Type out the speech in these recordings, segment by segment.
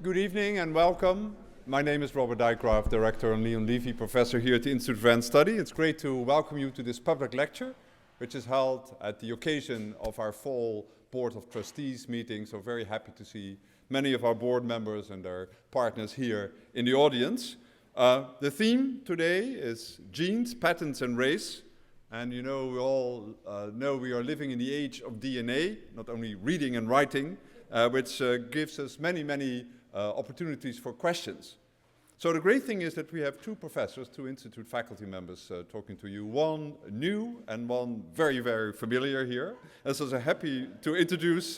Good evening and welcome. My name is Robert Dijkgraaf, Director and Leon Levy Professor here at the Institute of Advanced Study. It's great to welcome you to this public lecture, which is held at the occasion of our fall Board of Trustees meeting. So very happy to see many of our board members and their partners here in the audience. The theme today is genes, patents, and race. And you know, we all know we are living in the age of DNA, not only reading and writing, which gives us many opportunities for questions. So the great thing is that we have two professors, two institute faculty members talking to you, one new and one very familiar here. And so I'm happy to introduce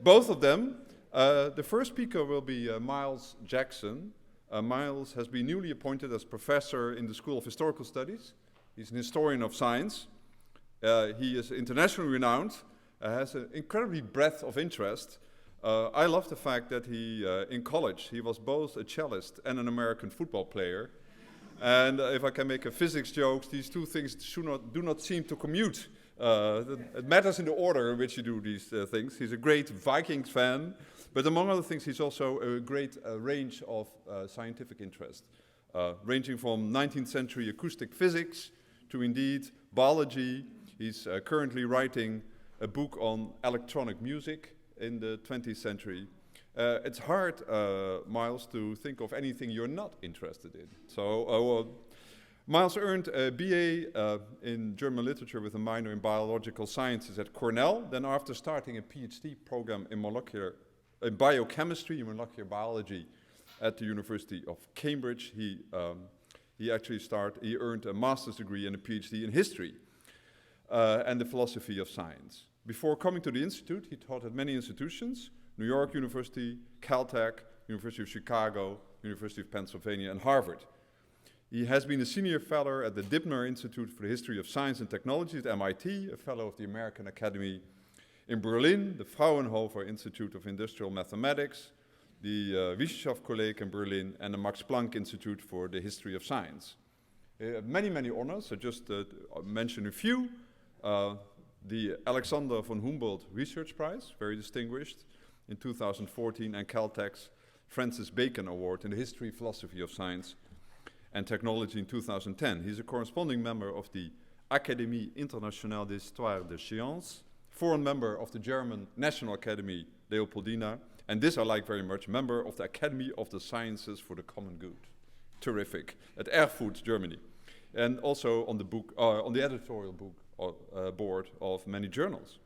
both of them. The first speaker will be Miles Jackson. Miles has been newly appointed as professor in the School of Historical Studies. He's an historian of science. He is internationally renowned, has an incredibly breadth of interest. I love the fact that he, in college, he was both a cellist and an American football player. And if I can make a physics joke, these two things do not seem to commute. It matters in the order in which you do these things. He's a great Vikings fan, but among other things, he's also a great range of scientific interest, ranging from 19th century acoustic physics to indeed biology. He's currently writing a book on electronic music in the 20th century. It's hard, Miles, to think of anything you're not interested in. So Miles earned a BA in German literature with a minor in biological sciences at Cornell. Then after starting a PhD program in biochemistry and molecular biology at the University of Cambridge, he earned a master's degree and a PhD in history and the philosophy of science. Before coming to the Institute, he taught at many institutions: New York University, Caltech, University of Chicago, University of Pennsylvania, and Harvard. He has been a senior fellow at the Dibner Institute for the History of Science and Technology at MIT, a fellow of the American Academy in Berlin, the Fraunhofer Institute of Industrial Mathematics, the Wissenschaftskolleg in Berlin, and the Max Planck Institute for the History of Science. Many honors. I just mention a few. The Alexander von Humboldt Research Prize, very distinguished, in 2014, and Caltech's Francis Bacon Award in the History, Philosophy of Science and Technology in 2010. He's a corresponding member of the Académie Internationale d'Histoire des Sciences, foreign member of the German National Academy Leopoldina, and this I like very much, member of the Academy of the Sciences for the Common Good. Terrific. At Erfurt, Germany. And also on the book, on the editorial book board of many journals.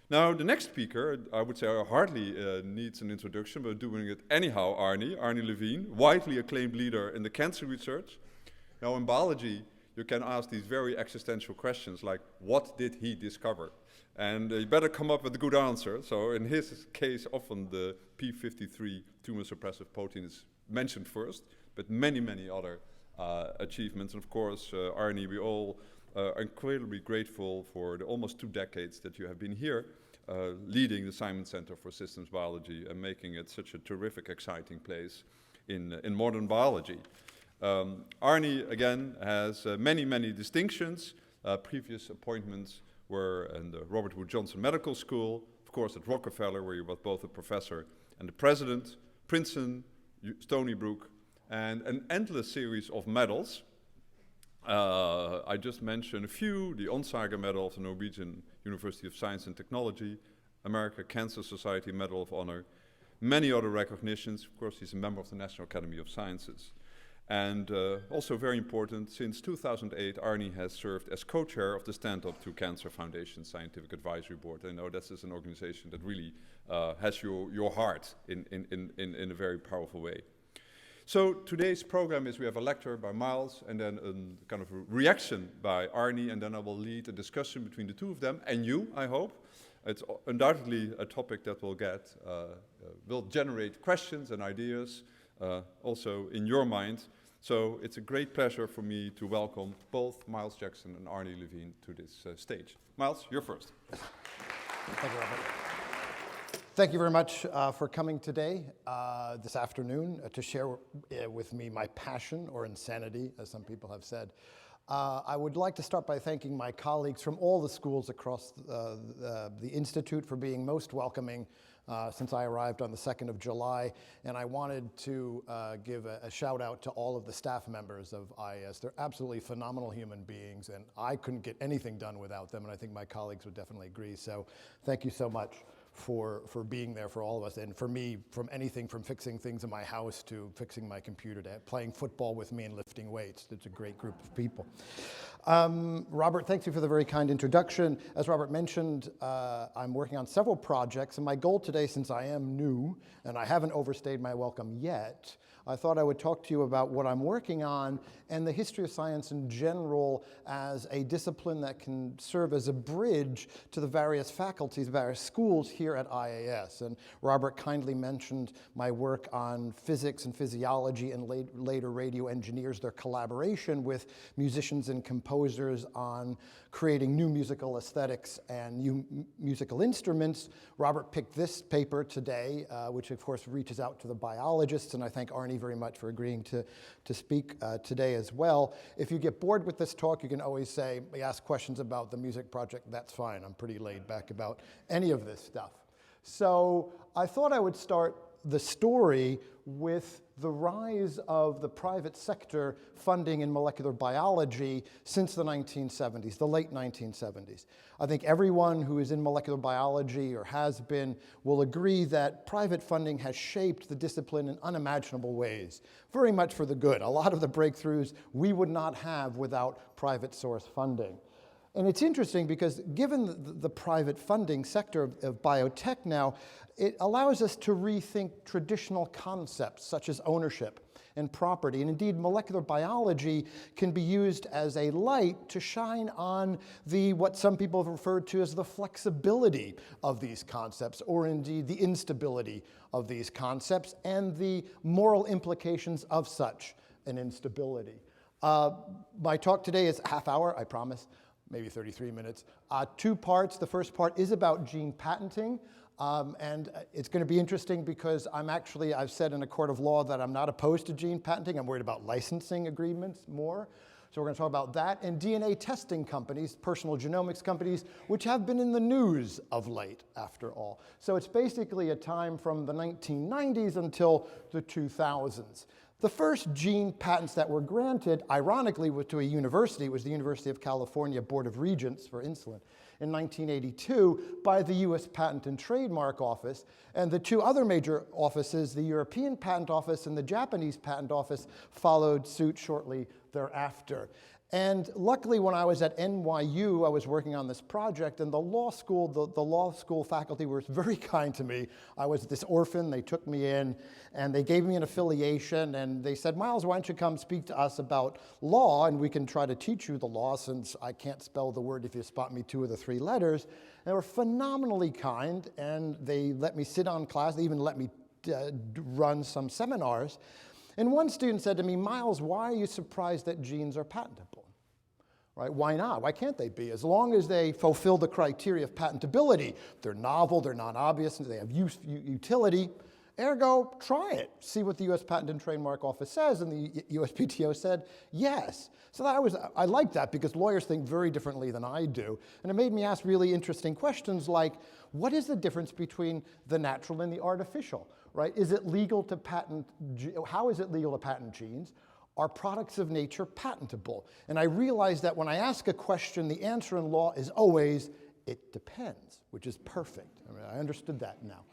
Now, the next speaker, I would say hardly needs an introduction, but doing it anyhow, Arnie Levine, widely acclaimed leader in the cancer research. Now, in biology, you can ask these very existential questions like, what did he discover? And you better come up with a good answer. So in his case, often the p53 tumor suppressive protein is mentioned first, but many other achievements. And of course, Arnie, we all are incredibly grateful for the almost 2 decades that you have been here, leading the Simon Center for Systems Biology and making it such a terrific, exciting place in modern biology. Arnie, again, has many distinctions. Previous appointments were in the Robert Wood Johnson Medical School, of course at Rockefeller, where he was both a professor and the president, Princeton, Stony Brook, and an endless series of medals. I just mentioned a few: the Onsager Medal of the Norwegian University of Science and Technology, American Cancer Society Medal of Honor, many other recognitions. Of course, he's a member of the National Academy of Sciences. And also very important, since 2008, Arnie has served as co-chair of the Stand Up to Cancer Foundation Scientific Advisory Board. I know this is an organization that really has your heart in a very powerful way. So today's program is we have a lecture by Miles and then a kind of a reaction by Arnie, and then I will lead a discussion between the two of them and you, I hope. It's undoubtedly a topic that will generate questions and ideas also in your mind. So it's a great pleasure for me to welcome both Miles Jackson and Arnie Levine to this stage. Miles, you're first. Thank you, Robert. Thank you very much for coming today, this afternoon, to share with me my passion, or insanity, as some people have said. I would like to start by thanking my colleagues from all the schools across the Institute for being most welcoming since I arrived on the 2nd of July, and I wanted to give a shout out to all of the staff members of IAS. They're absolutely phenomenal human beings, and I couldn't get anything done without them, and I think my colleagues would definitely agree. So thank you so much for being there for all of us, and for me, from anything from fixing things in my house to fixing my computer to playing football with me and lifting weights. It's a great group of people. Robert, thank you for the very kind introduction. As Robert mentioned, I'm working on several projects, and my goal today, since I am new and I haven't overstayed my welcome yet, I thought I would talk to you about what I'm working on and the history of science in general as a discipline that can serve as a bridge to the various faculties, various schools here at IAS. And Robert kindly mentioned my work on physics and physiology and later radio engineers, their collaboration with musicians and composers on creating new musical aesthetics and new musical instruments. Robert picked this paper today, which of course reaches out to the biologists, and I thank Arnie very much for agreeing to speak today as well. If you get bored with this talk, you can always say, ask questions about the music project. That's fine. I'm pretty laid back about any of this stuff. So I thought I would start the story with the rise of the private sector funding in molecular biology since the 1970s, the late 1970s. I think everyone who is in molecular biology or has been will agree that private funding has shaped the discipline in unimaginable ways, very much for the good. A lot of the breakthroughs we would not have without private source funding. And it's interesting because given the private funding sector of biotech now, it allows us to rethink traditional concepts such as ownership and property. And indeed, molecular biology can be used as a light to shine on what some people have referred to as the flexibility of these concepts, or indeed the instability of these concepts and the moral implications of such an instability. My talk today is a half hour, I promise. Maybe 33 minutes. 2 parts. The first part is about gene patenting. And it's going to be interesting because I've said in a court of law that I'm not opposed to gene patenting. I'm worried about licensing agreements more. So we're going to talk about that. And DNA testing companies, personal genomics companies, which have been in the news of late, after all. So it's basically a time from the 1990s until the 2000s. The first gene patents that were granted, ironically, was to a university. It was the University of California Board of Regents for insulin in 1982 by the US Patent and Trademark Office. And the 2 other major offices, the European Patent Office and the Japanese Patent Office, followed suit shortly thereafter. And luckily, when I was at NYU, I was working on this project, and the law school faculty were very kind to me. I was this orphan. They took me in, and they gave me an affiliation, and they said, Miles, why don't you come speak to us about law, and we can try to teach you the law, since I can't spell the word if you spot me 2 of the 3 letters. And they were phenomenally kind, and they let me sit on class. They even let me run some seminars. And one student said to me, Miles, why are you surprised that genes are patentable? Right? Why not? Why can't they be? As long as they fulfill the criteria of patentability, they're novel, they're non-obvious, they have utility. Ergo, try it. See what the US Patent and Trademark Office says. And the USPTO said, yes. So I like that because lawyers think very differently than I do. And it made me ask really interesting questions like, what is the difference between the natural and the artificial? Right? Is it legal to patent? How is it legal to patent genes? Are products of nature patentable? And I realized that when I ask a question, the answer in law is always, it depends, which is perfect. I mean, I understood that now.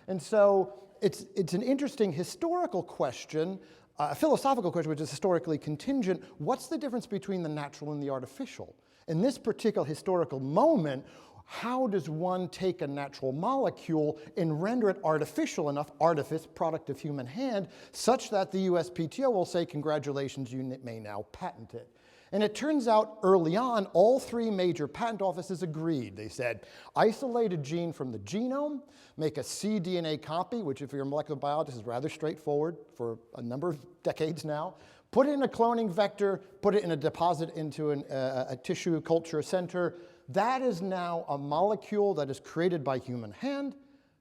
And so it's an interesting historical question, a philosophical question, which is historically contingent. What's the difference between the natural and the artificial? In this particular historical moment, how does one take a natural molecule and render it artificial enough, artifice, product of human hand, such that the USPTO will say, congratulations, you may now patent it. And it turns out early on, all 3 major patent offices agreed. They said, isolate a gene from the genome, make a cDNA copy, which if you're a molecular biologist is rather straightforward for a number of decades now, put it in a cloning vector, put it in a deposit into a tissue culture center. That is now a molecule that is created by human hand.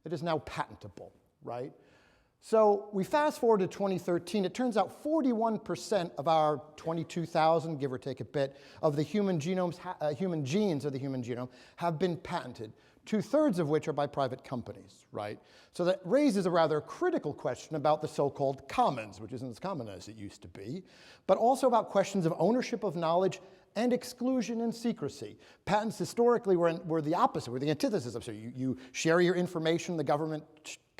It is now patentable, right? So we fast forward to 2013. It turns out 41% of our 22,000, give or take a bit, of the human genomes, human genes of the human genome have been patented. 2/3 of which are by private companies, right? So that raises a rather critical question about the so-called commons, which isn't as common as it used to be, but also about questions of ownership of knowledge and exclusion and secrecy. Patents historically were the opposite, were the antithesis of, so you share your information, the government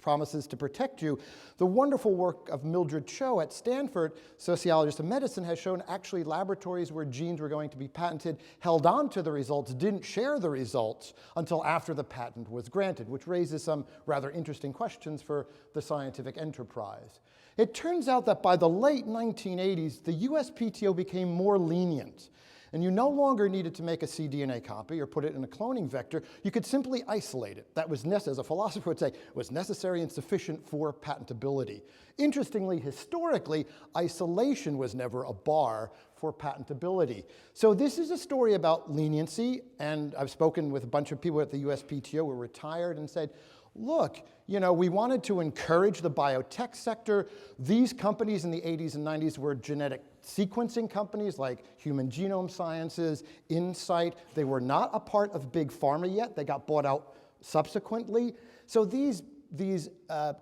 promises to protect you. The wonderful work of Mildred Cho at Stanford, sociologist of medicine, has shown actually laboratories where genes were going to be patented held on to the results, didn't share the results until after the patent was granted, which raises some rather interesting questions for the scientific enterprise. It turns out that by the late 1980s, the USPTO became more lenient. And you no longer needed to make a cDNA copy or put it in a cloning vector. You could simply isolate it. That was, as a philosopher would say, was necessary and sufficient for patentability. Interestingly, historically, isolation was never a bar for patentability. So this is a story about leniency, and I've spoken with a bunch of people at the USPTO who were retired and said, look, you know, we wanted to encourage the biotech sector. These companies in the 80s and 90s were genetic sequencing companies like Human Genome Sciences, Insight. They were not a part of big pharma yet. They got bought out subsequently. So these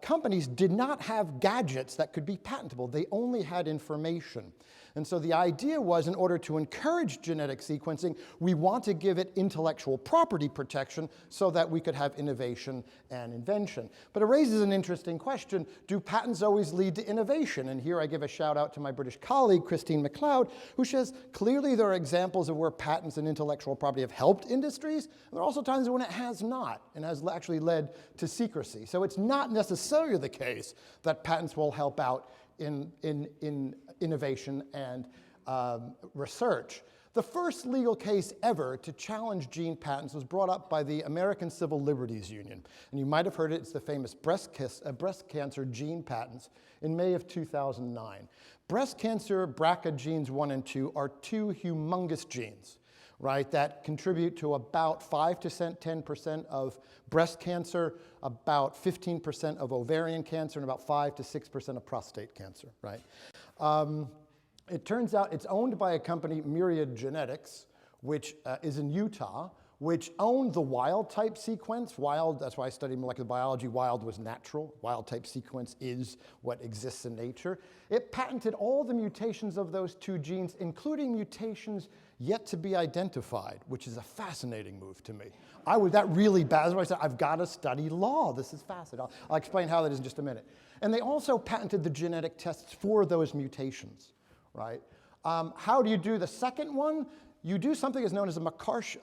companies did not have gadgets that could be patentable. They only had information. And so the idea was, in order to encourage genetic sequencing, we want to give it intellectual property protection so that we could have innovation and invention. But it raises an interesting question. Do patents always lead to innovation? And here I give a shout out to my British colleague, Christine McLeod, who says clearly there are examples of where patents and intellectual property have helped industries. And there are also times when it has not and has actually led to secrecy. So it's not necessarily the case that patents will help out in innovation and research. The first legal case ever to challenge gene patents was brought up by the American Civil Liberties Union. And you might have heard it, it's the famous breast cancer gene patents in May of 2009. Breast cancer BRCA genes 1 and 2 are two humongous genes, right, that contribute to about 5 to 10% of breast cancer, about 15% of ovarian cancer, and about 5 to 6% of prostate cancer, right? It turns out it's owned by a company, Myriads Genetics, which is in Utah, which owned the wild type sequence. Wild, that's why I studied molecular biology. Wild was natural. Wild type sequence is what exists in nature. It patented all the mutations of those two genes, including mutations yet to be identified, which is a fascinating move to me. That really bad. That's why I said, I've got to study law. This is fascinating. I'll explain how that is in just a minute. And they also patented the genetic tests for those mutations, right? How do you do the second one? You do something that's known as a Marcouche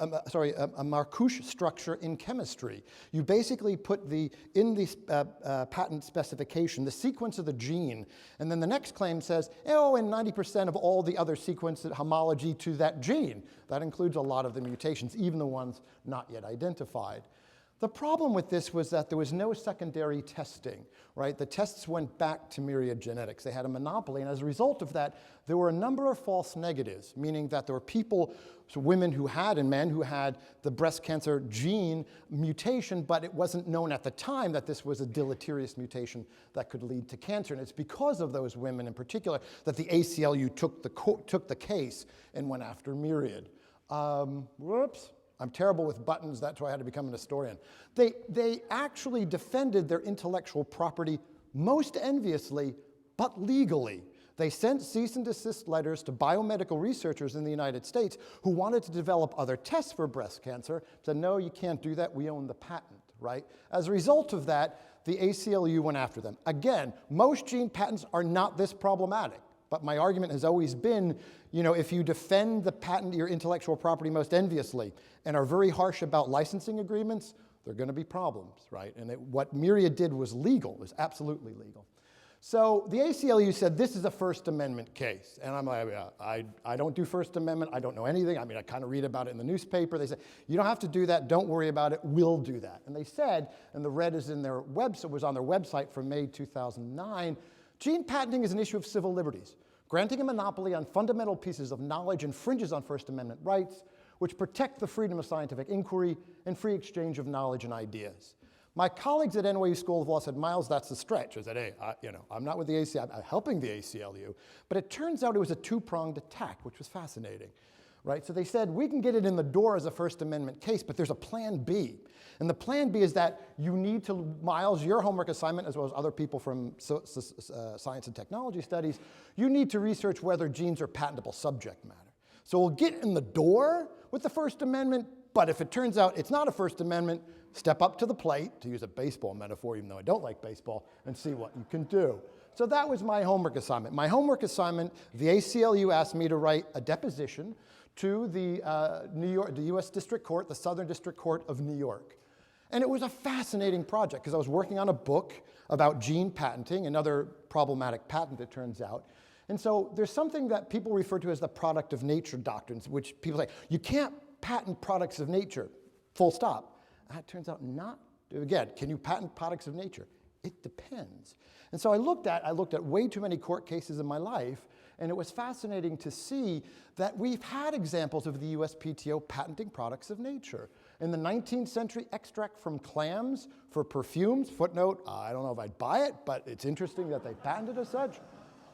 structure in chemistry. You basically put in the patent specification the sequence of the gene, and then the next claim says, oh, and 90% of all the other sequence homology to that gene. That includes a lot of the mutations, even the ones not yet identified. The problem with this was that there was no secondary testing, right? The tests went back to Myriads Genetics. They had a monopoly, and as a result of that, there were a number of false negatives, meaning that there were people, so women who had and men who had the breast cancer gene mutation, but it wasn't known at the time that this was a deleterious mutation that could lead to cancer. And it's because of those women in particular that the ACLU took the case and went after Myriad. Whoops. I'm terrible with buttons, that's why I had to become an historian. They actually defended their intellectual property most enviously, but legally. They sent cease and desist letters to biomedical researchers in the United States who wanted to develop other tests for breast cancer, said, no, you can't do that, we own the patent, right? As a result of that, the ACLU went after them. Again, most gene patents are not this problematic. But my argument has always been, you know, if you defend the patent, your intellectual property most enviously, and are very harsh about licensing agreements, there are going to be problems, right? And what Myriad did was legal, was absolutely legal. So the ACLU said, this is a First Amendment case. And I'm like, I don't do First Amendment. I don't know anything. I mean, I kind of read about it in the newspaper. They said, you don't have to do that. Don't worry about it. We'll do that. And they said, and the red is in their website, was on their website from May 2009, gene patenting is an issue of civil liberties. Granting a monopoly on fundamental pieces of knowledge infringes on First Amendment rights, which protect the freedom of scientific inquiry and free exchange of knowledge and ideas. My colleagues at NYU School of Law said, Miles, that's a stretch. I said, hey, I'm not with the ACLU, I'm helping the ACLU. But it turns out it was a two-pronged attack, which was fascinating. right? So they said, we can get it in the door as a First Amendment case, but there's a plan B. And the plan B is that you need to, Miles, your homework assignment, as well as other people from science and technology studies, you need to research whether genes are patentable subject matter. So we'll get in the door with the First Amendment, but if it turns out it's not a First Amendment, step up to the plate, to use a baseball metaphor, even though I don't like baseball, and see what you can do. So that was my homework assignment. My homework assignment, the ACLU asked me to write a deposition to the US District Court, the Southern District Court of New York. And it was a fascinating project because I was working on a book about gene patenting, another problematic patent, it turns out. And so there's something that people refer to as the product of nature doctrines, which people say, you can't patent products of nature, full stop. And it turns out not. Again, can you patent products of nature? It depends. And so I looked at way too many court cases in my life, and it was fascinating to see that we've had examples of the USPTO patenting products of nature. In the 19th century, extract from clams for perfumes, footnote, I don't know if I'd buy it, but it's interesting that they patented as such.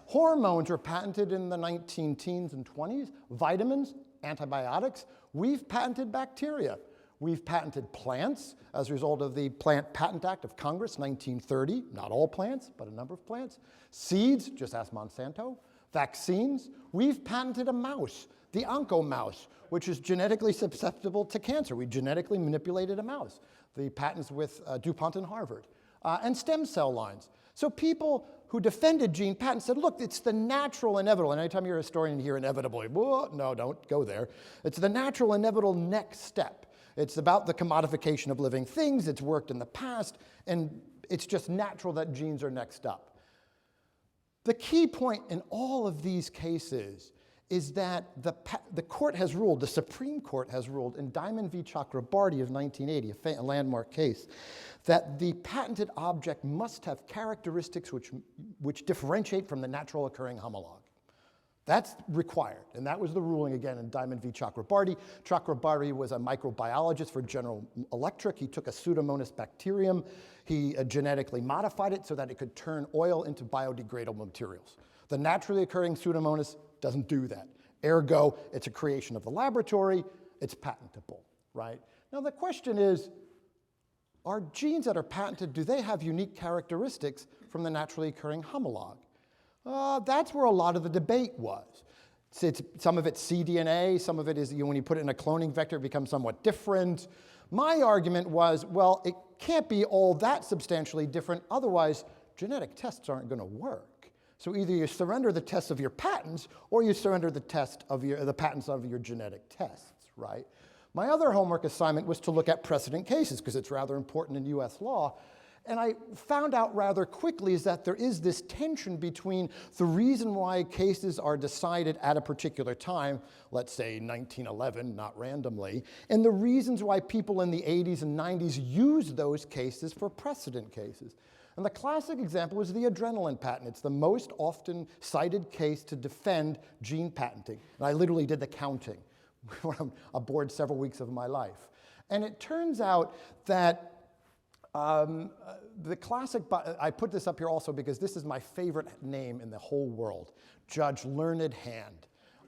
Hormones were patented in the 19-teens and 20s. Vitamins, antibiotics. We've patented bacteria. We've patented plants as a result of the Plant Patent Act of Congress, 1930. Not all plants, but a number of plants. Seeds, just ask Monsanto. Vaccines. We've patented a mouse, the oncomouse, which is genetically susceptible to cancer. We genetically manipulated a mouse. The patents with DuPont and Harvard. And stem cell lines. So people who defended gene patents said, look, it's the natural inevitable. And anytime you're a historian, you hear inevitable. Whoa, no, don't go there. It's the natural inevitable next step. It's about the commodification of living things. It's worked in the past. And it's just natural that genes are next up. The key point in all of these cases is that the court has ruled, the Supreme Court has ruled in Diamond v. Chakrabarty of 1980, a landmark case, that the patented object must have characteristics which differentiate from the natural occurring homologue. That's required, and that was the ruling again in Diamond v. Chakrabarty. Chakrabarty was a microbiologist for General Electric. He took a Pseudomonas bacterium. He genetically modified it so that it could turn oil into biodegradable materials. The naturally occurring Pseudomonas doesn't do that. Ergo, it's a creation of the laboratory. It's patentable, right? Now the question is, are genes that are patented, do they have unique characteristics from the naturally occurring homologue? That's where a lot of the debate was. Some of it's cDNA, some of it is, when you put it in a cloning vector, it becomes somewhat different. My argument was, well, it can't be all that substantially different, otherwise genetic tests aren't going to work. So either you surrender the tests of your patents, or you surrender the patents of your genetic tests, right? My other homework assignment was to look at precedent cases, because it's rather important in US law. And I found out rather quickly is that there is this tension between the reason why cases are decided at a particular time, let's say 1911, not randomly, and the reasons why people in the 80s and 90s use those cases for precedent cases. And the classic example is the adrenaline patent. It's the most often cited case to defend gene patenting. And I literally did the counting when I'm aboard several weeks of my life. And it turns out that the classic, I put this up here also because this is my favorite name in the whole world, Judge Learned Hand.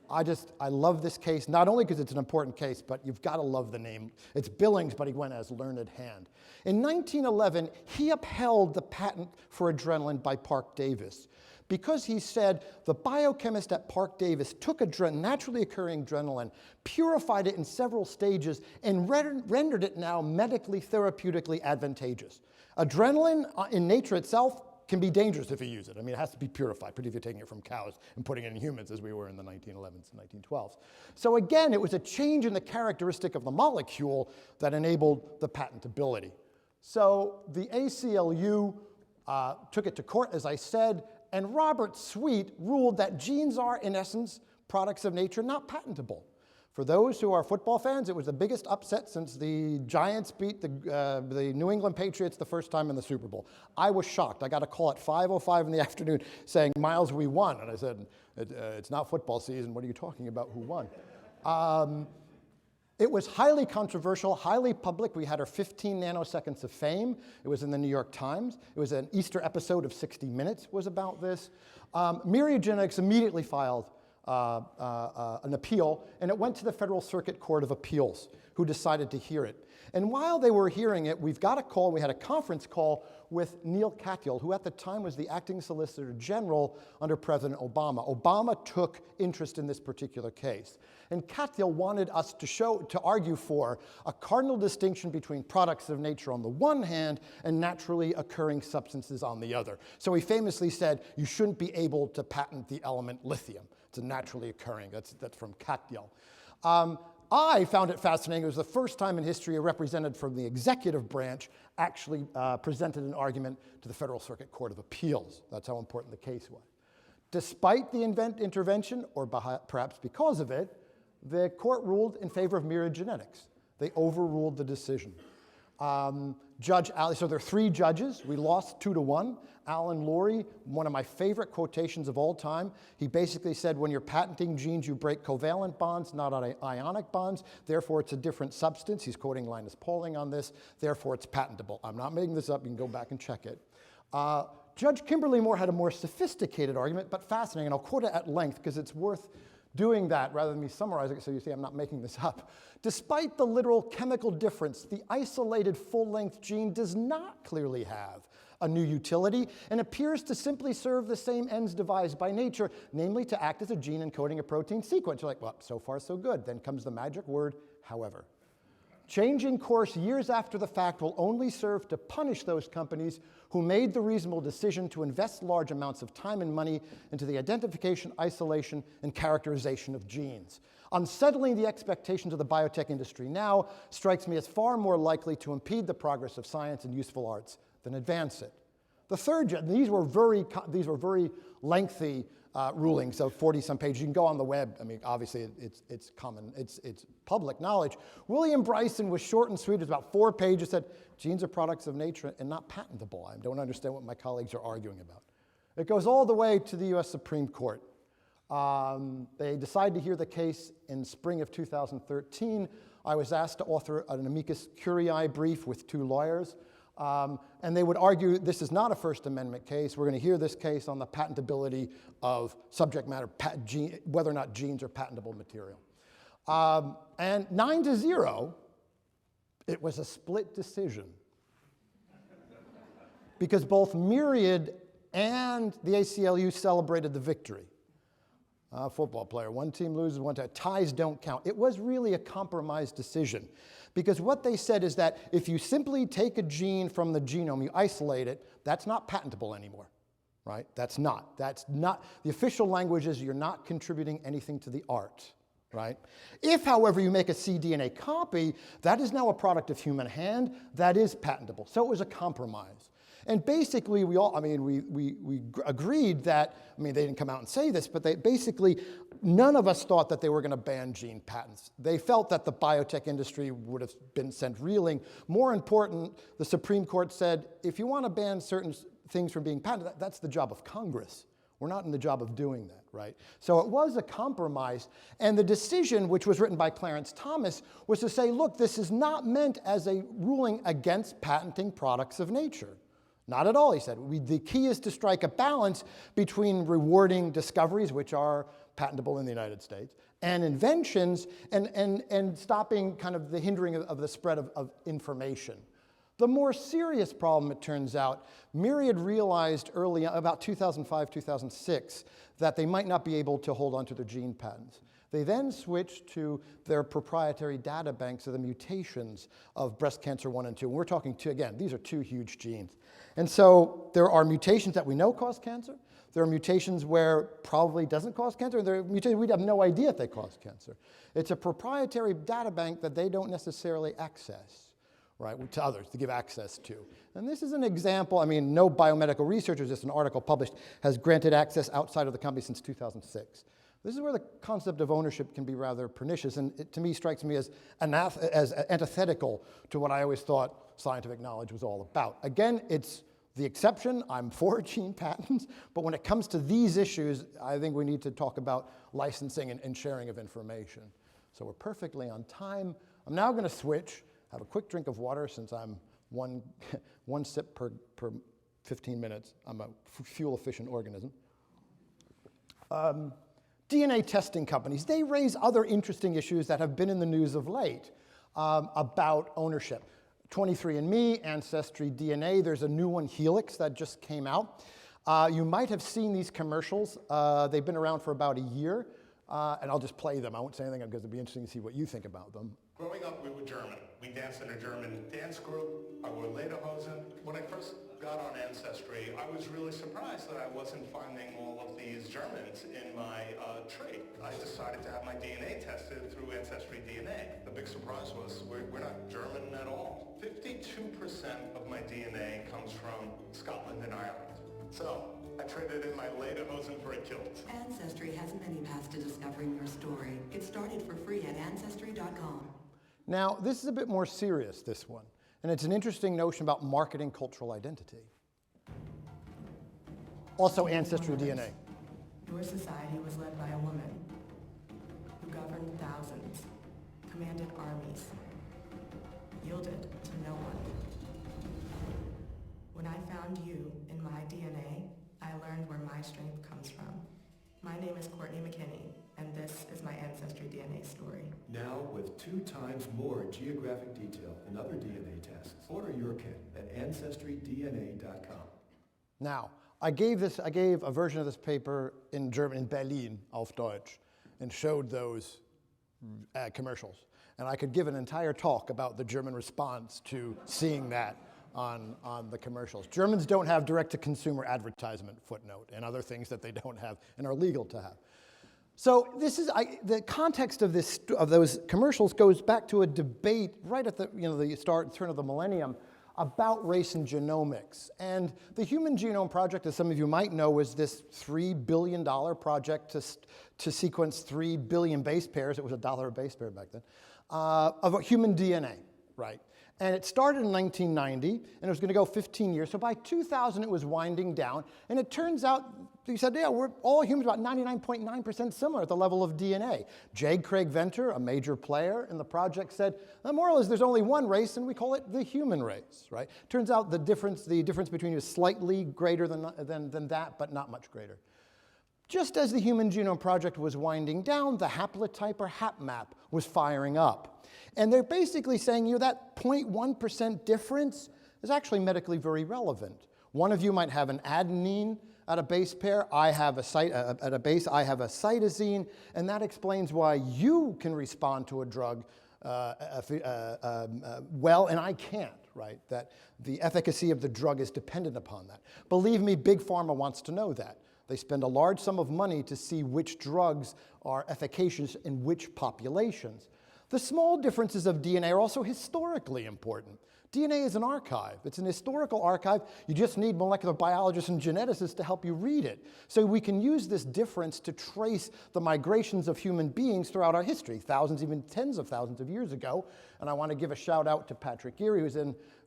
I love this case, not only because it's an important case, but you've got to love the name. It's Billings, but he went as Learned Hand. In 1911, he upheld the patent for adrenaline by Parke Davis because he said the biochemist at Parke Davis took naturally occurring adrenaline, purified it in several stages, and rendered it now medically, therapeutically advantageous. Adrenaline in nature itself can be dangerous if you use it. I mean, it has to be purified, particularly if you're taking it from cows and putting it in humans, as we were in the 1911s and 1912s. So again, it was a change in the characteristic of the molecule that enabled the patentability. So the ACLU took it to court, as I said, and Robert Sweet ruled that genes are, in essence, products of nature, not patentable. For those who are football fans, it was the biggest upset since the Giants beat the New England Patriots the first time in the Super Bowl. I was shocked. I got a call at 5:05 in the afternoon saying, Miles, we won. And I said, it's not football season. What are you talking about? Who won? It was highly controversial, highly public. We had our 15 nanoseconds of fame. It was in the New York Times. It was an Easter episode of 60 Minutes was about this. Myriads Genetics immediately filed an appeal, and it went to the Federal Circuit Court of Appeals, who decided to hear it. And while they were hearing it, we had a conference call with Neil Katyal, who at the time was the acting Solicitor General under President Obama. Obama took interest in this particular case. And Katyal wanted us to argue for a cardinal distinction between products of nature on the one hand and naturally occurring substances on the other. So he famously said, you shouldn't be able to patent the element lithium. It's a naturally occurring. That's from Katyal. I found it fascinating. It was the first time in history a representative from the executive branch actually presented an argument to the Federal Circuit Court of Appeals. That's how important the case was. Despite the intervention, or perhaps because of it, the court ruled in favor of Myriads Genetics. They overruled the decision. Judge Ali, so there are 3 judges. We lost 2-1. Alan Lowry, one of my favorite quotations of all time, he basically said, when you're patenting genes, you break covalent bonds, not ionic bonds. Therefore, it's a different substance. He's quoting Linus Pauling on this. Therefore, it's patentable. I'm not making this up. You can go back and check it. Judge Kimberly Moore had a more sophisticated argument, but fascinating. And I'll quote it at length because it's worth doing that rather than me summarizing it so you see I'm not making this up. Despite the literal chemical difference, the isolated full-length gene does not clearly have a new utility and appears to simply serve the same ends devised by nature, namely to act as a gene encoding a protein sequence. You're like, well, so far so good. Then comes the magic word, however. Changing course years after the fact will only serve to punish those companies who made the reasonable decision to invest large amounts of time and money into the identification, isolation, and characterization of genes. Unsettling the expectations of the biotech industry now strikes me as far more likely to impede the progress of science and useful arts than advance it. The third, these were very lengthy rulings, so 40-some pages. You can go on the web. I mean, obviously, it's common. It's public knowledge. William Bryson was short and sweet. It was about 4 pages. Said genes are products of nature and not patentable. I don't understand what my colleagues are arguing about. It goes all the way to the U.S. Supreme Court. They decided to hear the case in spring of 2013. I was asked to author an amicus curiae brief with 2 lawyers. And they would argue this is not a First Amendment case. We're going to hear this case on the patentability of subject matter, whether or not genes are patentable material. And 9-0, it was a split decision. Because both Myriad and the ACLU celebrated the victory. Football player, one team loses, one team, ties don't count. It was really a compromise decision. Because what they said is that if you simply take a gene from the genome, you isolate it, that's not patentable anymore, right? That's not. The official language is you're not contributing anything to the art, right? If, however, you make a cDNA copy, that is now a product of human hand, that is patentable. So it was a compromise. And basically, we agreed that, I mean, they didn't come out and say this, but none of us thought that they were going to ban gene patents. They felt that the biotech industry would have been sent reeling. More important, the Supreme Court said, if you want to ban certain things from being patented, that's the job of Congress. We're not in the job of doing that, right? So it was a compromise. And the decision, which was written by Clarence Thomas, was to say, look, this is not meant as a ruling against patenting products of nature. Not at all, he said. The key is to strike a balance between rewarding discoveries, which are patentable in the United States, and inventions, and stopping kind of the hindering of the spread of information. The more serious problem, it turns out, Myriad realized early, about 2005, 2006, that they might not be able to hold on to their gene patents. They then switched to their proprietary data banks of the mutations of breast cancer 1 and 2. And we're talking again, these are 2 huge genes. And so there are mutations that we know cause cancer. There are mutations where probably doesn't cause cancer. And there are mutations we'd have no idea if they cause cancer. It's a proprietary data bank that they don't necessarily access, right, to others to give access to. And this is an example. I mean, no biomedical researcher, just an article published, has granted access outside of the company since 2006. This is where the concept of ownership can be rather pernicious, and it, to me, strikes me as antithetical to what I always thought scientific knowledge was all about. Again, it's the exception. I'm for gene patents, but when it comes to these issues, I think we need to talk about licensing and sharing of information. So we're perfectly on time. I'm now going to switch, have a quick drink of water since I'm one sip per 15 minutes. I'm a fuel-efficient organism. DNA testing companies, they raise other interesting issues that have been in the news of late about ownership. 23andMe, Ancestry DNA, there's a new one, Helix, that just came out. You might have seen these commercials. They've been around for about a year, and I'll just play them. I won't say anything because it'd be interesting to see what you think about them. Growing up, we were German. We danced in a German dance group. I wore lederhosen. When I first got on Ancestry, I was really surprised that I wasn't finding all of these Germans in my tree. I decided to have my DNA tested through Ancestry DNA. The big surprise was we're not German at all. 52% of my DNA comes from Scotland and Ireland. So I traded in my lederhosen for a kilt. Ancestry has many paths to discovering your story. Get started for free at Ancestry.com. Now, this is a bit more serious, this one. And it's an interesting notion about marketing cultural identity. Also, Ancestry DNA. Your society was led by a woman who governed thousands, commanded armies, yielded to no one. When I found you in my DNA, I learned where my strength comes from. My name is Courtney McKinney, and this is my Ancestry DNA story. Now with 2 times more geographic detail than other DNA tests. Order your kit at AncestryDNA.com. Now, I gave a version of this paper in German, in Berlin, auf Deutsch, and showed those commercials. And I could give an entire talk about the German response to seeing that on the commercials. Germans don't have direct-to-consumer advertisement, footnote, and other things that they don't have and are legal to have. So this is the context of those commercials goes back to a debate right at the turn of the millennium about race and genomics. And the Human Genome Project, as some of you might know, was this $3 billion project to sequence 3 billion base pairs. It was $1 a base pair back then, of human DNA, right? And it started in 1990, and it was going to go 15 years. So by 2000, it was winding down. And it turns out, he said, yeah, we're all humans about 99.9% similar at the level of DNA. J. Craig Venter, a major player in the project, said, the moral is there's only one race, and we call it the human race, right? Turns out the difference between you is slightly greater than that, but not much greater. Just as the Human Genome Project was winding down, the haplotype or HapMap was firing up. And they're basically saying, that 0.1% difference is actually medically very relevant. One of you might have an adenine at a base pair. I have at a base, I have a cytosine, and that explains why you can respond to a drug well, and I can't, right? That the efficacy of the drug is dependent upon that. Believe me, Big Pharma wants to know that. They spend a large sum of money to see which drugs are efficacious in which populations. The small differences of DNA are also historically important. DNA is an archive. It's an historical archive. You just need molecular biologists and geneticists to help you read it. So we can use this difference to trace the migrations of human beings throughout our history, thousands, even tens of thousands of years ago. And I want to give a shout out to Patrick Geary,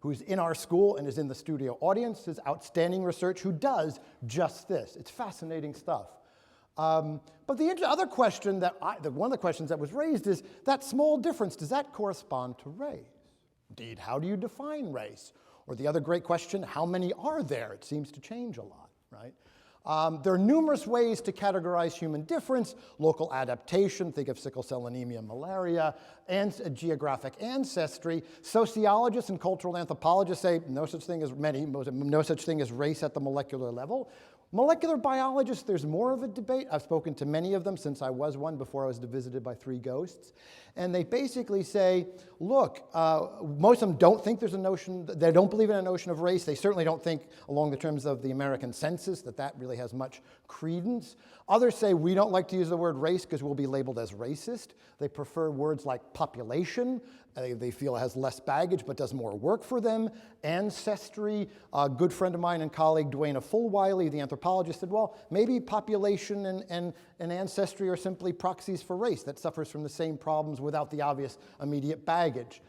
who's in our school and is in the studio audience, his outstanding research, who does just this. It's fascinating stuff. But the other question one of the questions that was raised is that small difference, does that correspond to race? Indeed, how do you define race? Or the other great question, how many are there? It seems to change a lot, right? There are numerous ways to categorize human difference: local adaptation, think of sickle cell anemia, malaria, and geographic ancestry. Sociologists and cultural anthropologists say no such thing as race at the molecular level. Molecular biologists, there's more of a debate. I've spoken to many of them since I was one before I was visited by 3 ghosts. And they basically say, look, most of them don't think there's a notion, they don't believe in a notion of race. They certainly don't think along the terms of the American census that really has much credence. Others say we don't like to use the word race because we'll be labeled as racist. They prefer words like population. They feel it has less baggage but does more work for them. Ancestry. A good friend of mine and colleague, Dwayne Fulwiley, the anthropologist, said, well, maybe population and ancestry are simply proxies for race that suffers from the same problems without the obvious immediate baggage.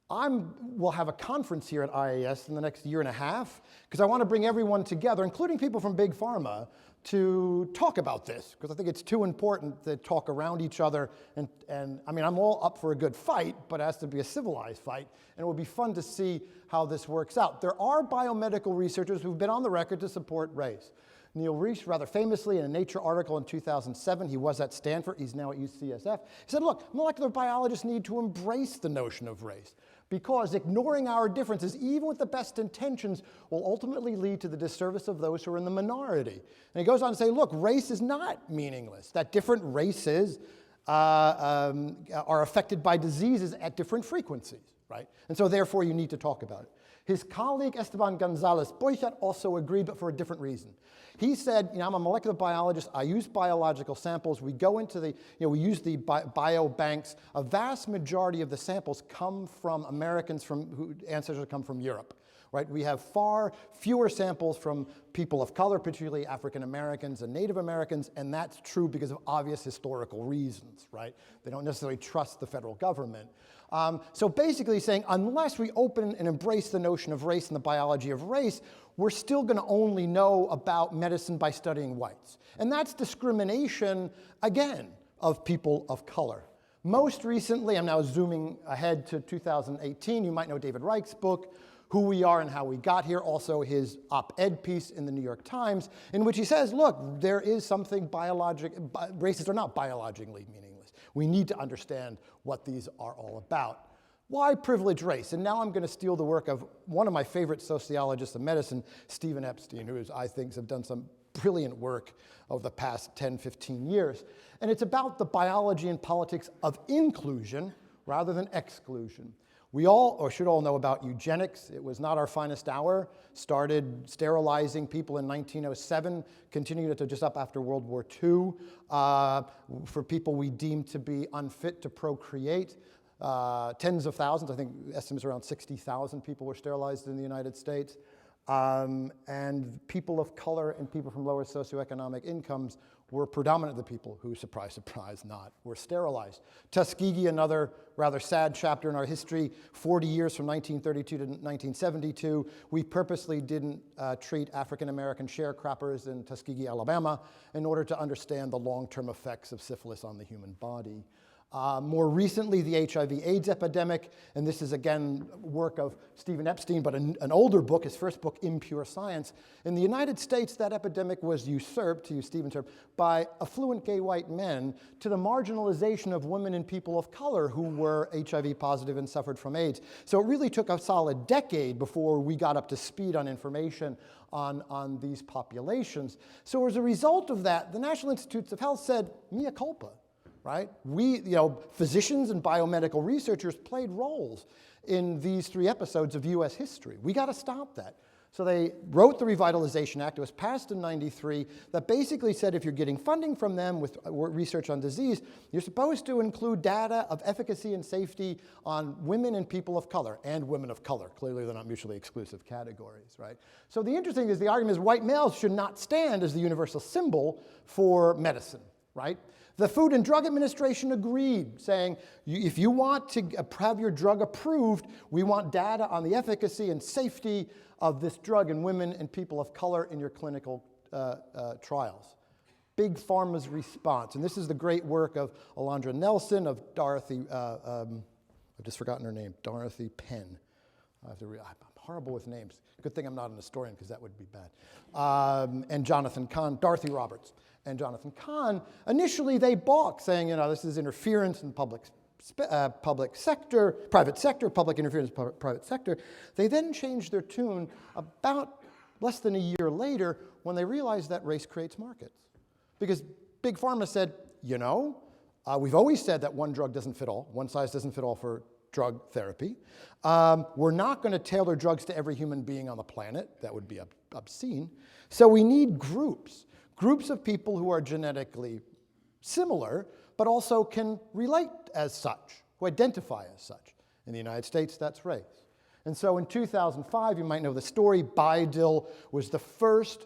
We'll have a conference here at IAS in the next year and a half because I want to bring everyone together, including people from Big Pharma, to talk about this, because I think it's too important to talk around each other. And I mean, I'm all up for a good fight, but it has to be a civilized fight. And it will be fun to see how this works out. There are biomedical researchers who've been on the record to support race. Neil Reich, rather famously in a Nature article in 2007, he was at Stanford, he's now at UCSF, he said, look, molecular biologists need to embrace the notion of race because ignoring our differences, even with the best intentions, will ultimately lead to the disservice of those who are in the minority. And he goes on to say, look, race is not meaningless, that different races are affected by diseases at different frequencies, right? And so therefore you need to talk about it. His colleague Esteban González-Boichat also agreed, but for a different reason. He said, I'm a molecular biologist, I use biological samples, we go into the, we use the biobanks. A vast majority of the samples come from Americans whose ancestors come from Europe. Right? We have far fewer samples from people of color, particularly African Americans and Native Americans, and that's true because of obvious historical reasons, right? They don't necessarily trust the federal government. So basically saying, unless we open and embrace the notion of race and the biology of race, we're still going to only know about medicine by studying whites. And that's discrimination, again, of people of color. Most recently, I'm now zooming ahead to 2018, you might know David Reich's book, Who We Are and How We Got Here, also his op-ed piece in the New York Times, in which he says, look, there is something races are not biologically meaningless. We need to understand what these are all about. Why privilege race? And now I'm going to steal the work of one of my favorite sociologists of medicine, Stephen Epstein, who I think has done some brilliant work over the past 10, 15 years. And it's about the biology and politics of inclusion rather than exclusion. We all, or should all, know about eugenics. It was not our finest hour. Started sterilizing people in 1907, continued to just up after World War II for people we deemed to be unfit to procreate. Tens of thousands, I think estimates around 60,000 people were sterilized in the United States. And people of color and people from lower socioeconomic incomes were predominantly the people who, surprise, surprise, were sterilized. Tuskegee, another rather sad chapter in our history, 40 years from 1932 to 1972, we purposely didn't treat African-American sharecroppers in Tuskegee, Alabama, in order to understand the long-term effects of syphilis on the human body. More recently, the HIV/AIDS epidemic, and this is again work of Stephen Epstein, but an older book, his first book, Impure Science. In the United States, that epidemic was usurped, to use Stephen's term, by affluent gay white men to the marginalization of women and people of color who were HIV positive and suffered from AIDS. So it really took a solid decade before we got up to speed on information on these populations. So as a result of that, the National Institutes of Health said, mea culpa. Right? We, physicians and biomedical researchers played roles in these 3 episodes of US history. We got to stop that. So they wrote the Revitalization Act. It was passed in '93 that basically said if you're getting funding from them with research on disease, you're supposed to include data of efficacy and safety on women and people of color, and women of color. Clearly, they're not mutually exclusive categories, right? So the interesting is the argument is white males should not stand as the universal symbol for medicine, right? The Food and Drug Administration agreed, saying, if you want to have your drug approved, we want data on the efficacy and safety of this drug in women and people of color in your clinical trials. Big Pharma's response, and this is the great work of Alondra Nelson, of Dorothy, I've just forgotten her name, Dorothy Penn. I'm horrible with names. Good thing I'm not an historian, because that would be bad. And Jonathan Kahn, Dorothy Roberts. And Jonathan Kahn, initially they balked, saying, this is interference in private sector, public interference in private sector. They then changed their tune about less than a year later when they realized that race creates markets. Because Big Pharma said, we've always said that one drug doesn't fit all, one size doesn't fit all for drug therapy. We're not going to tailor drugs to every human being on the planet. That would be obscene. So we need groups of people who are genetically similar, but also can relate as such, who identify as such. In the United States, that's race. And so in 2005, you might know the story, Bidil was the first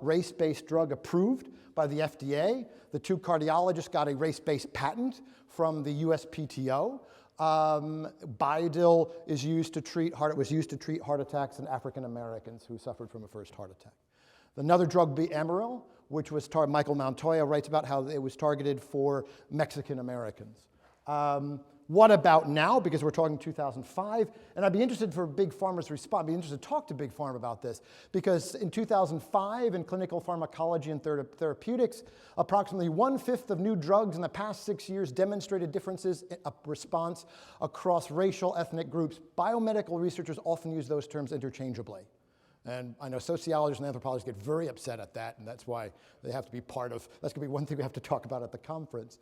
race-based drug approved by the FDA. The 2 cardiologists got a race-based patent from the USPTO. Bidil was used to treat heart attacks in African Americans who suffered from a first heart attack. Another drug, Amaryl, which was Michael Montoya writes about how it was targeted for Mexican Americans. What about now? Because we're talking 2005. And I'd be interested for Big Pharma's response. I'd be interested to talk to Big Pharma about this. Because in 2005, in clinical pharmacology and therapeutics, approximately 1/5 of new drugs in the past 6 years demonstrated differences in response across racial, ethnic groups. Biomedical researchers often use those terms interchangeably. And I know sociologists and anthropologists get very upset at that, and that's why they have to be part of, that's going to be one thing we have to talk about at the conference.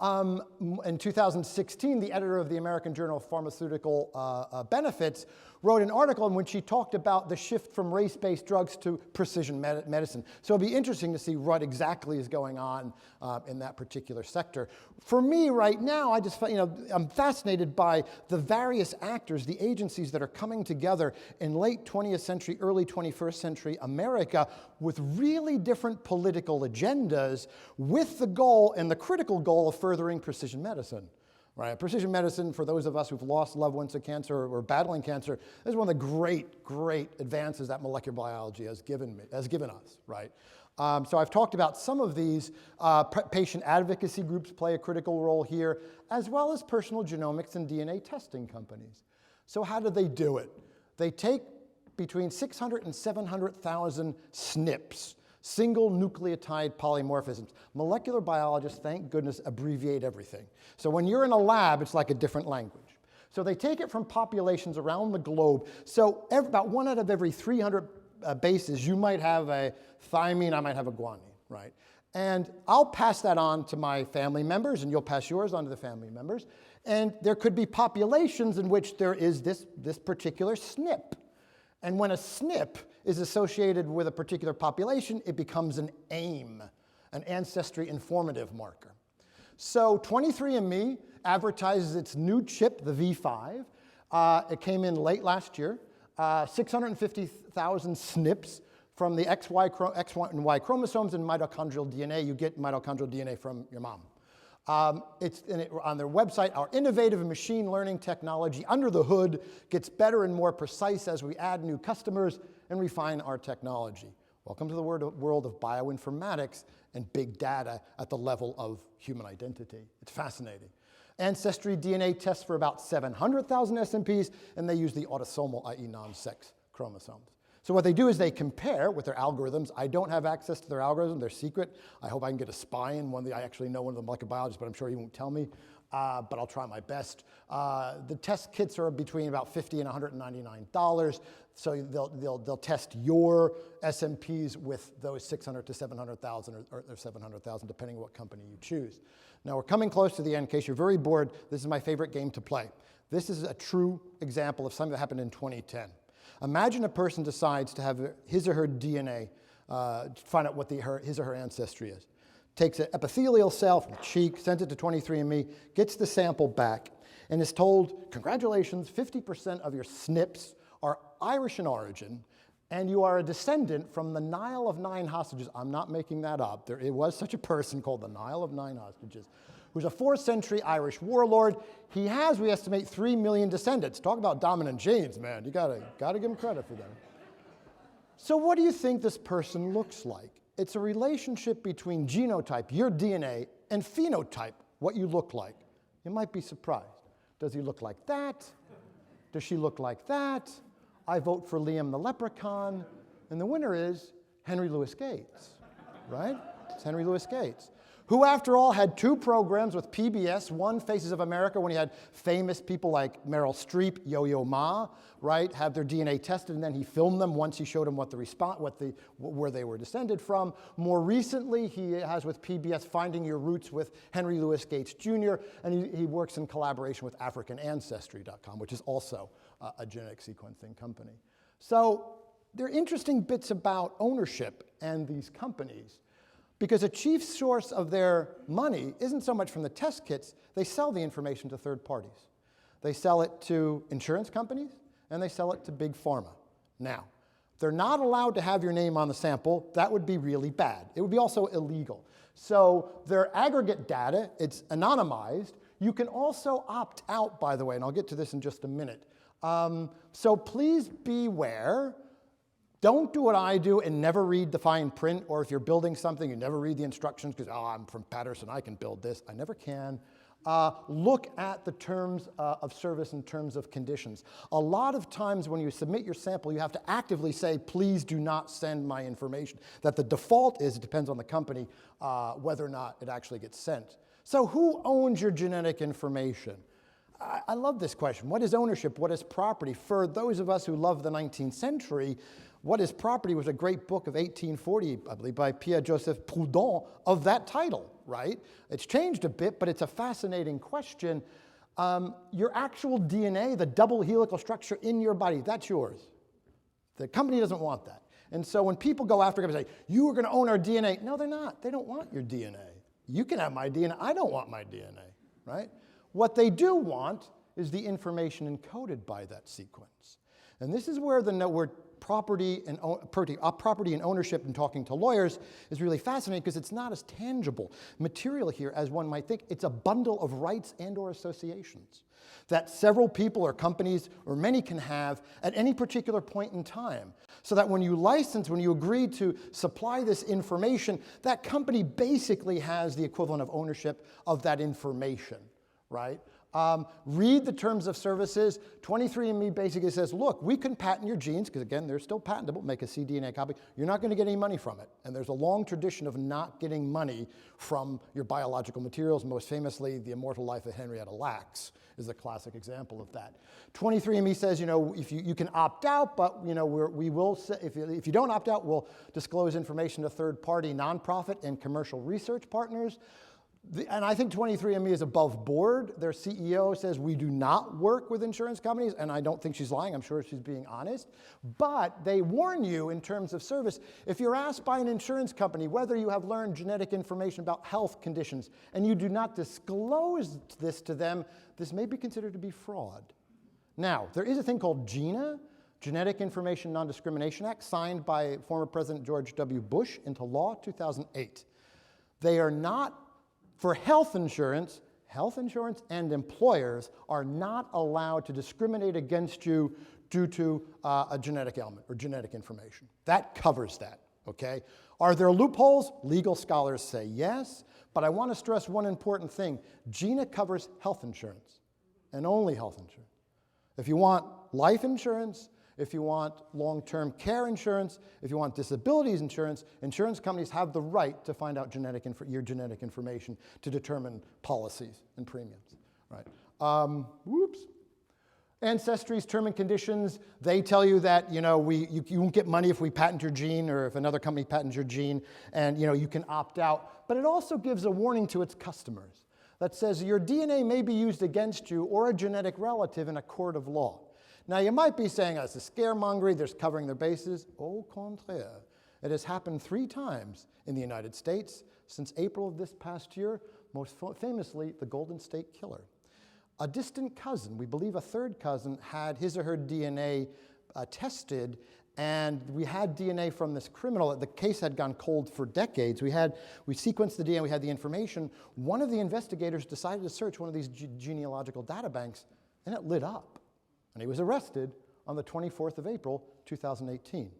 In 2016, the editor of the American Journal of Pharmaceutical Benefits wrote an article in which he talked about the shift from race-based drugs to precision medicine. So it'll be interesting to see what exactly is going on in that particular sector. For me right now, I just, I'm fascinated by the various actors, the agencies that are coming together in late 20th century, early 21st century America with really different political agendas with the goal and the critical goal of furthering precision medicine. Right? Precision medicine, for those of us who've lost loved ones to cancer or battling cancer, is one of the great, great advances that molecular biology has given us, right? So I've talked about some of these. Patient advocacy groups play a critical role here, as well as personal genomics and DNA testing companies. So how do they do it? They take between 600 and 700,000 SNPs, single nucleotide polymorphisms. Molecular biologists, thank goodness, abbreviate everything. So when you're in a lab, it's like a different language. So they take it from populations around the globe. So about 1 out of every 300 bases, you might have a thymine, I might have a guanine, right? And I'll pass that on to my family members, and you'll pass yours on to the family members. And there could be populations in which there is this particular SNP. And when a SNP is associated with a particular population, it becomes an AIM, an ancestry informative marker. So 23andMe advertises its new chip, the V5. It came in late last year, 650,000 SNPs from the X and Y chromosomes and mitochondrial DNA. You get mitochondrial DNA from your mom. It's on their website. Our innovative machine learning technology under the hood gets better and more precise as we add new customers and refine our technology. Welcome to the world of bioinformatics and big data at the level of human identity. It's fascinating. Ancestry DNA tests for about 700,000 SNPs, and they use the autosomal, i.e. non-sex chromosomes. So what they do is they compare with their algorithms. I don't have access to their algorithm. They're secret. I hope I can get a spy in one. I actually know one of the molecular biologists, but I'm sure he won't tell me. But I'll try my best. The test kits are between about $50 and $199. So they'll test your SNPs with those 600 to 700,000 or 700,000, depending on what company you choose. Now we're coming close to the end. In case you're very bored, this is my favorite game to play. This is a true example of something that happened in 2010. Imagine a person decides to have his or her DNA, to find out what his or her ancestry is. Takes an epithelial cell from the cheek, sends it to 23andMe, gets the sample back, and is told, congratulations, 50% of your SNPs are Irish in origin, and you are a descendant from the Nile of 9 hostages. I'm not making that up. It was such a person called the Nile of 9 hostages, who's a 4th century Irish warlord. He has, we estimate, 3 million descendants. Talk about dominant genes, man. You gotta give him credit for that. So what do you think this person looks like? It's a relationship between genotype, your DNA, and phenotype, what you look like. You might be surprised. Does he look like that? Does she look like that? I vote for Liam the leprechaun. And the winner is Henry Louis Gates, right? It's Henry Louis Gates, who, after all, had 2 programs with PBS, one Faces of America, when he had famous people like Meryl Streep, Yo-Yo Ma, right, have their DNA tested, and then he filmed them once he showed them where they were descended from. More recently, he has with PBS Finding Your Roots with Henry Louis Gates Jr., and he works in collaboration with AfricanAncestry.com, which is also a genetic sequencing company. So there are interesting bits about ownership and these companies, because a chief source of their money isn't so much from the test kits. They sell the information to third parties. They sell it to insurance companies, and they sell it to big pharma. Now, they're not allowed to have your name on the sample. That would be really bad. It would be also illegal. So their aggregate data, it's anonymized. You can also opt out, by the way, and I'll get to this in just a minute. So please beware. Don't do what I do and never read the fine print, or if you're building something, you never read the instructions because, oh, I'm from Patterson, I can build this. I never can. look at the terms of service in terms of conditions. A lot of times when you submit your sample, you have to actively say, please do not send my information. That the default is, it depends on the company, whether or not it actually gets sent. So who owns your genetic information? I love this question. What is ownership? What is property? For those of us who love the 19th century, What is Property was a great book of 1840, I believe, by Pierre-Joseph Proudhon of that title, right? It's changed a bit, but it's a fascinating question. Your actual DNA, the double helical structure in your body, that's yours. The company doesn't want that. And so when people go after companies and say, you are going to own our DNA, no, they're not. They don't want your DNA. You can have my DNA. I don't want my DNA, right? What they do want is the information encoded by that sequence. And this is where the word property and ownership and talking to lawyers is really fascinating, because it's not as tangible material here as one might think. It's a bundle of rights and or associations that several people or companies or many can have at any particular point in time. So that when you license, when you agree to supply this information, that company basically has the equivalent of ownership of that information, right? Read the terms of services. 23andMe basically says, look, we can patent your genes, because again, they're still patentable, make a cDNA copy. You're not going to get any money from it. And there's a long tradition of not getting money from your biological materials. Most famously, The Immortal Life of Henrietta Lacks is a classic example of that. 23andMe says, if you can opt out, but we will say, if you don't opt out, we'll disclose information to third-party nonprofit and commercial research partners. And I think 23andMe is above board. Their CEO says we do not work with insurance companies, and I don't think she's lying. I'm sure she's being honest. But they warn you in terms of service, if you're asked by an insurance company whether you have learned genetic information about health conditions and you do not disclose this to them, this may be considered to be fraud. Now, there is a thing called GINA, Genetic Information Non-Discrimination Act, signed by former President George W. Bush into law 2008. They are not, for health insurance and employers are not allowed to discriminate against you due to a genetic element or genetic information. That covers that, okay? Are there loopholes? Legal scholars say yes, but I want to stress one important thing. GINA covers health insurance and only health insurance. If you want life insurance, if you want long-term care insurance, if you want disabilities insurance, insurance companies have the right to find out your genetic information to determine policies and premiums, right? Ancestry's term and conditions, they tell you that you won't get money if we patent your gene or if another company patents your gene, and you can opt out. But it also gives a warning to its customers that says your DNA may be used against you or a genetic relative in a court of law. Now, you might be saying, it's a scaremongering, they're covering their bases. Au contraire. It has happened 3 times in the United States since April of this past year, most famously, the Golden State Killer. A distant cousin, we believe a third cousin, had his or her DNA tested, and we had DNA from this criminal. The case had gone cold for decades. We sequenced the DNA, we had the information. One of the investigators decided to search one of these genealogical databanks, and it lit up. And he was arrested on the 24th of April, 2018.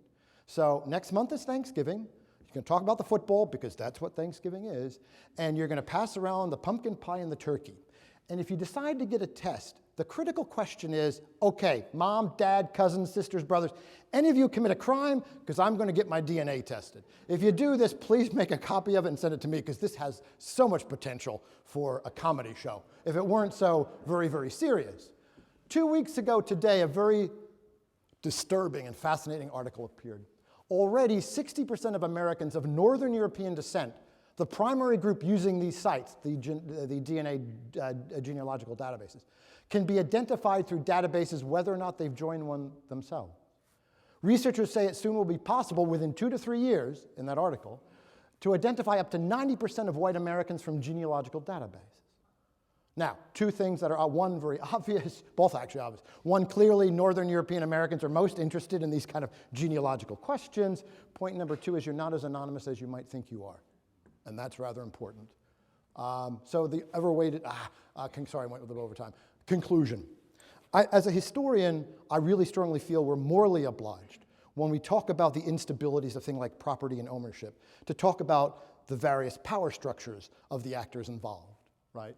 So next month is Thanksgiving. You can talk about the football, because that's what Thanksgiving is. And you're going to pass around the pumpkin pie and the turkey. And if you decide to get a test, the critical question is, okay, mom, dad, cousins, sisters, brothers, any of you commit a crime? Because I'm going to get my DNA tested. If you do this, please make a copy of it and send it to me, because this has so much potential for a comedy show, if it weren't so very, very serious. 2 weeks ago today, a very disturbing and fascinating article appeared. Already, 60% of Americans of Northern European descent, the primary group using these sites, the DNA genealogical databases, can be identified through databases whether or not they've joined one themselves. Researchers say it soon will be possible, within 2 to 3 years, in that article, to identify up to 90% of white Americans from genealogical databases. Now, 2 things that are, one very obvious, both actually obvious. One, clearly Northern European Americans are most interested in these kind of genealogical questions. Point number 2 is you're not as anonymous as you might think you are. And that's rather important. So the ever-awaited, sorry, I went a little over time. Conclusion. As a historian, I really strongly feel we're morally obliged when we talk about the instabilities of things like property and ownership, to talk about the various power structures of the actors involved, right?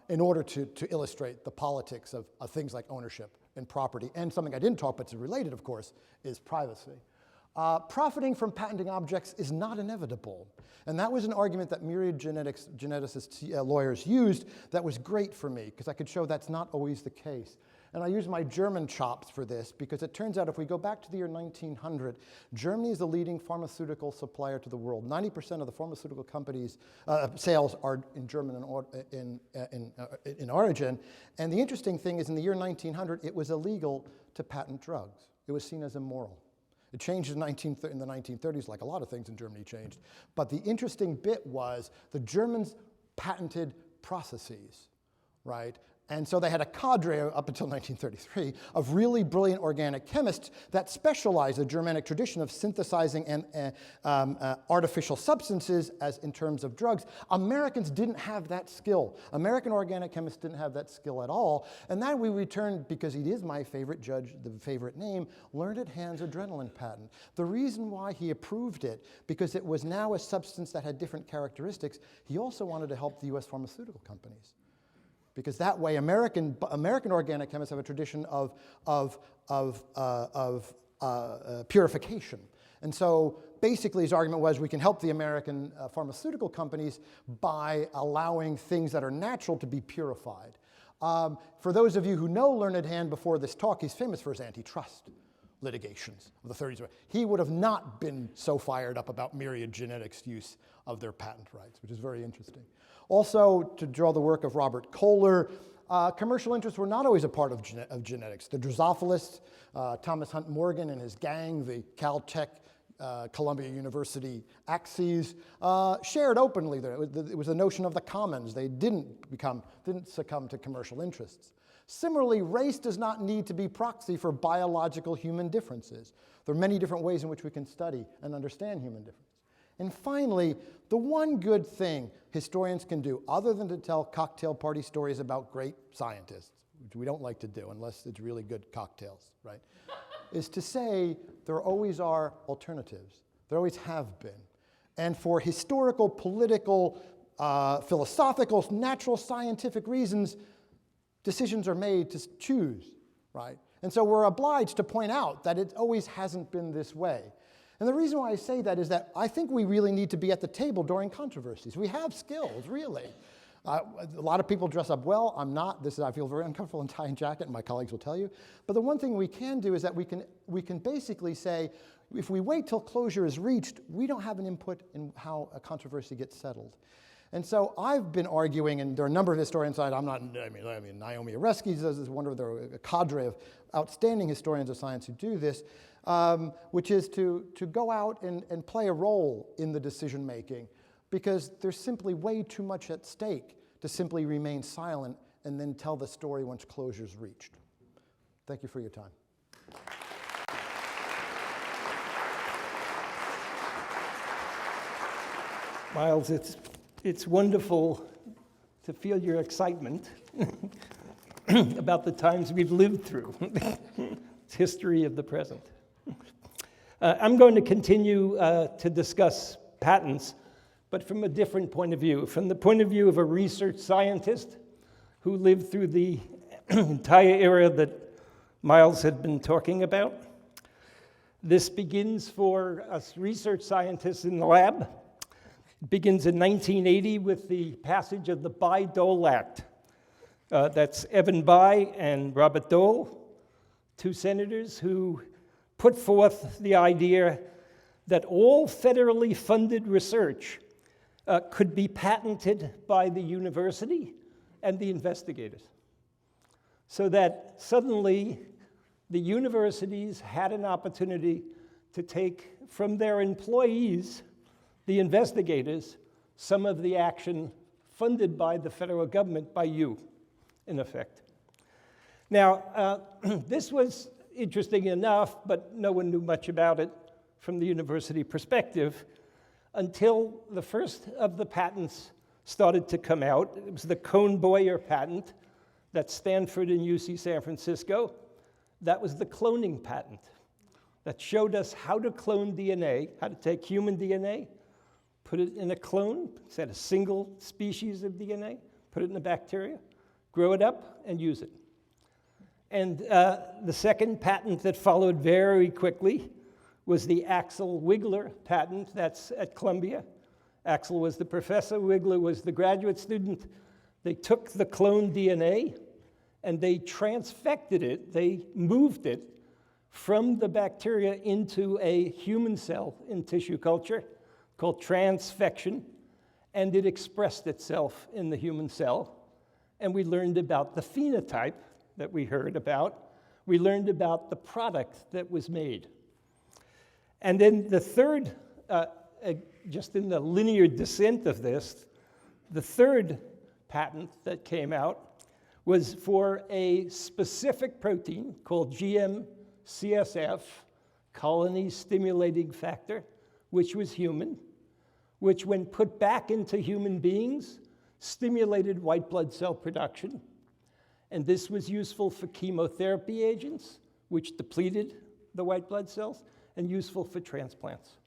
in order to illustrate the politics of things like ownership and property. And something I didn't talk about, but it's related, of course, is privacy. Profiting from patenting objects is not inevitable. And that was an argument that Myriad Genetics geneticists, lawyers used that was great for me, because I could show that's not always the case. And I use my German chops for this, because it turns out if we go back to the year 1900, Germany is the leading pharmaceutical supplier to the world. 90% of the pharmaceutical companies' sales are in German in origin. And the interesting thing is in the year 1900, it was illegal to patent drugs. It was seen as immoral. It changed in the 1930s, like a lot of things in Germany changed. But the interesting bit was the Germans patented processes, right? And so they had a cadre up until 1933 of really brilliant organic chemists that specialized in the Germanic tradition of synthesizing artificial substances as in terms of drugs. Americans didn't have that skill. American organic chemists didn't have that skill at all. And then we returned, because he is my favorite judge, the favorite name, Learned Hand's adrenaline patent. The reason why he approved it, because it was now a substance that had different characteristics, he also wanted to help the US pharmaceutical companies. Because that way, American organic chemists have a tradition of purification. And so basically his argument was we can help the American pharmaceutical companies by allowing things that are natural to be purified. For those of you who know Learned Hand before this talk, he's famous for his antitrust litigations of the 30s. He would have not been so fired up about Myriad Genetics' use of their patent rights, which is very interesting. Also, to draw the work of Robert Kohler, commercial interests were not always a part of genetics. The Drosophilists, Thomas Hunt Morgan and his gang, the Caltech, Columbia University axes, shared openly there. It was the notion of the commons. They didn't succumb to commercial interests. Similarly, race does not need to be proxy for biological human differences. There are many different ways in which we can study and understand human differences. And finally, the one good thing historians can do, other than to tell cocktail party stories about great scientists, which we don't like to do unless it's really good cocktails, right, is to say there always are alternatives. There always have been. And for historical, political, philosophical, natural, scientific reasons, decisions are made to choose, right? And so we're obliged to point out that it always hasn't been this way. And the reason why I say that is that I think we really need to be at the table during controversies. We have skills, really. A lot of people dress up well. I'm not. I feel very uncomfortable in tie and jacket, and my colleagues will tell you. But the one thing we can do is that we can basically say, if we wait till closure is reached, we don't have an input in how a controversy gets settled. And so I've been arguing, and there are a number of historians, Naomi Oreskes is one of a cadre of outstanding historians of science who do this, which is to go out and play a role in the decision making, because there's simply way too much at stake to simply remain silent and then tell the story once closure is reached. Thank you for your time. Miles, it's wonderful to feel your excitement about the times we've lived through. It's history of the present. I'm going to continue to discuss patents, but from a different point of view, from the point of view of a research scientist who lived through the entire era that Miles had been talking about. This begins for us research scientists in the lab. It begins in 1980 with the passage of the Bayh-Dole Act. That's Evan Bayh and Robert Dole, two senators who put forth the idea that all federally funded research could be patented by the university and the investigators. So that suddenly the universities had an opportunity to take from their employees, the investigators, some of the action funded by the federal government, by you, in effect. Now, this was interesting enough, but no one knew much about it from the university perspective until the first of the patents started to come out. It was the Cohn-Boyer patent that Stanford and UC San Francisco. That was the cloning patent that showed us how to clone DNA, how to take human DNA, put it in a clone, set a single species of DNA, put it in the bacteria, grow it up, and use it. And the second patent that followed very quickly was the Axel Wigler patent. That's at Columbia. Axel was the professor, Wigler was the graduate student. They took the cloned DNA and they transfected it, they moved it from the bacteria into a human cell in tissue culture called transfection, and it expressed itself in the human cell. And we learned about the phenotype that we heard about. We learned about the product that was made. And then the third, just in the linear descent of this, the third patent that came out was for a specific protein called GM-CSF, colony stimulating factor, which was human, which when put back into human beings, stimulated white blood cell production. And this was useful for chemotherapy agents, which depleted the white blood cells, and useful for transplants.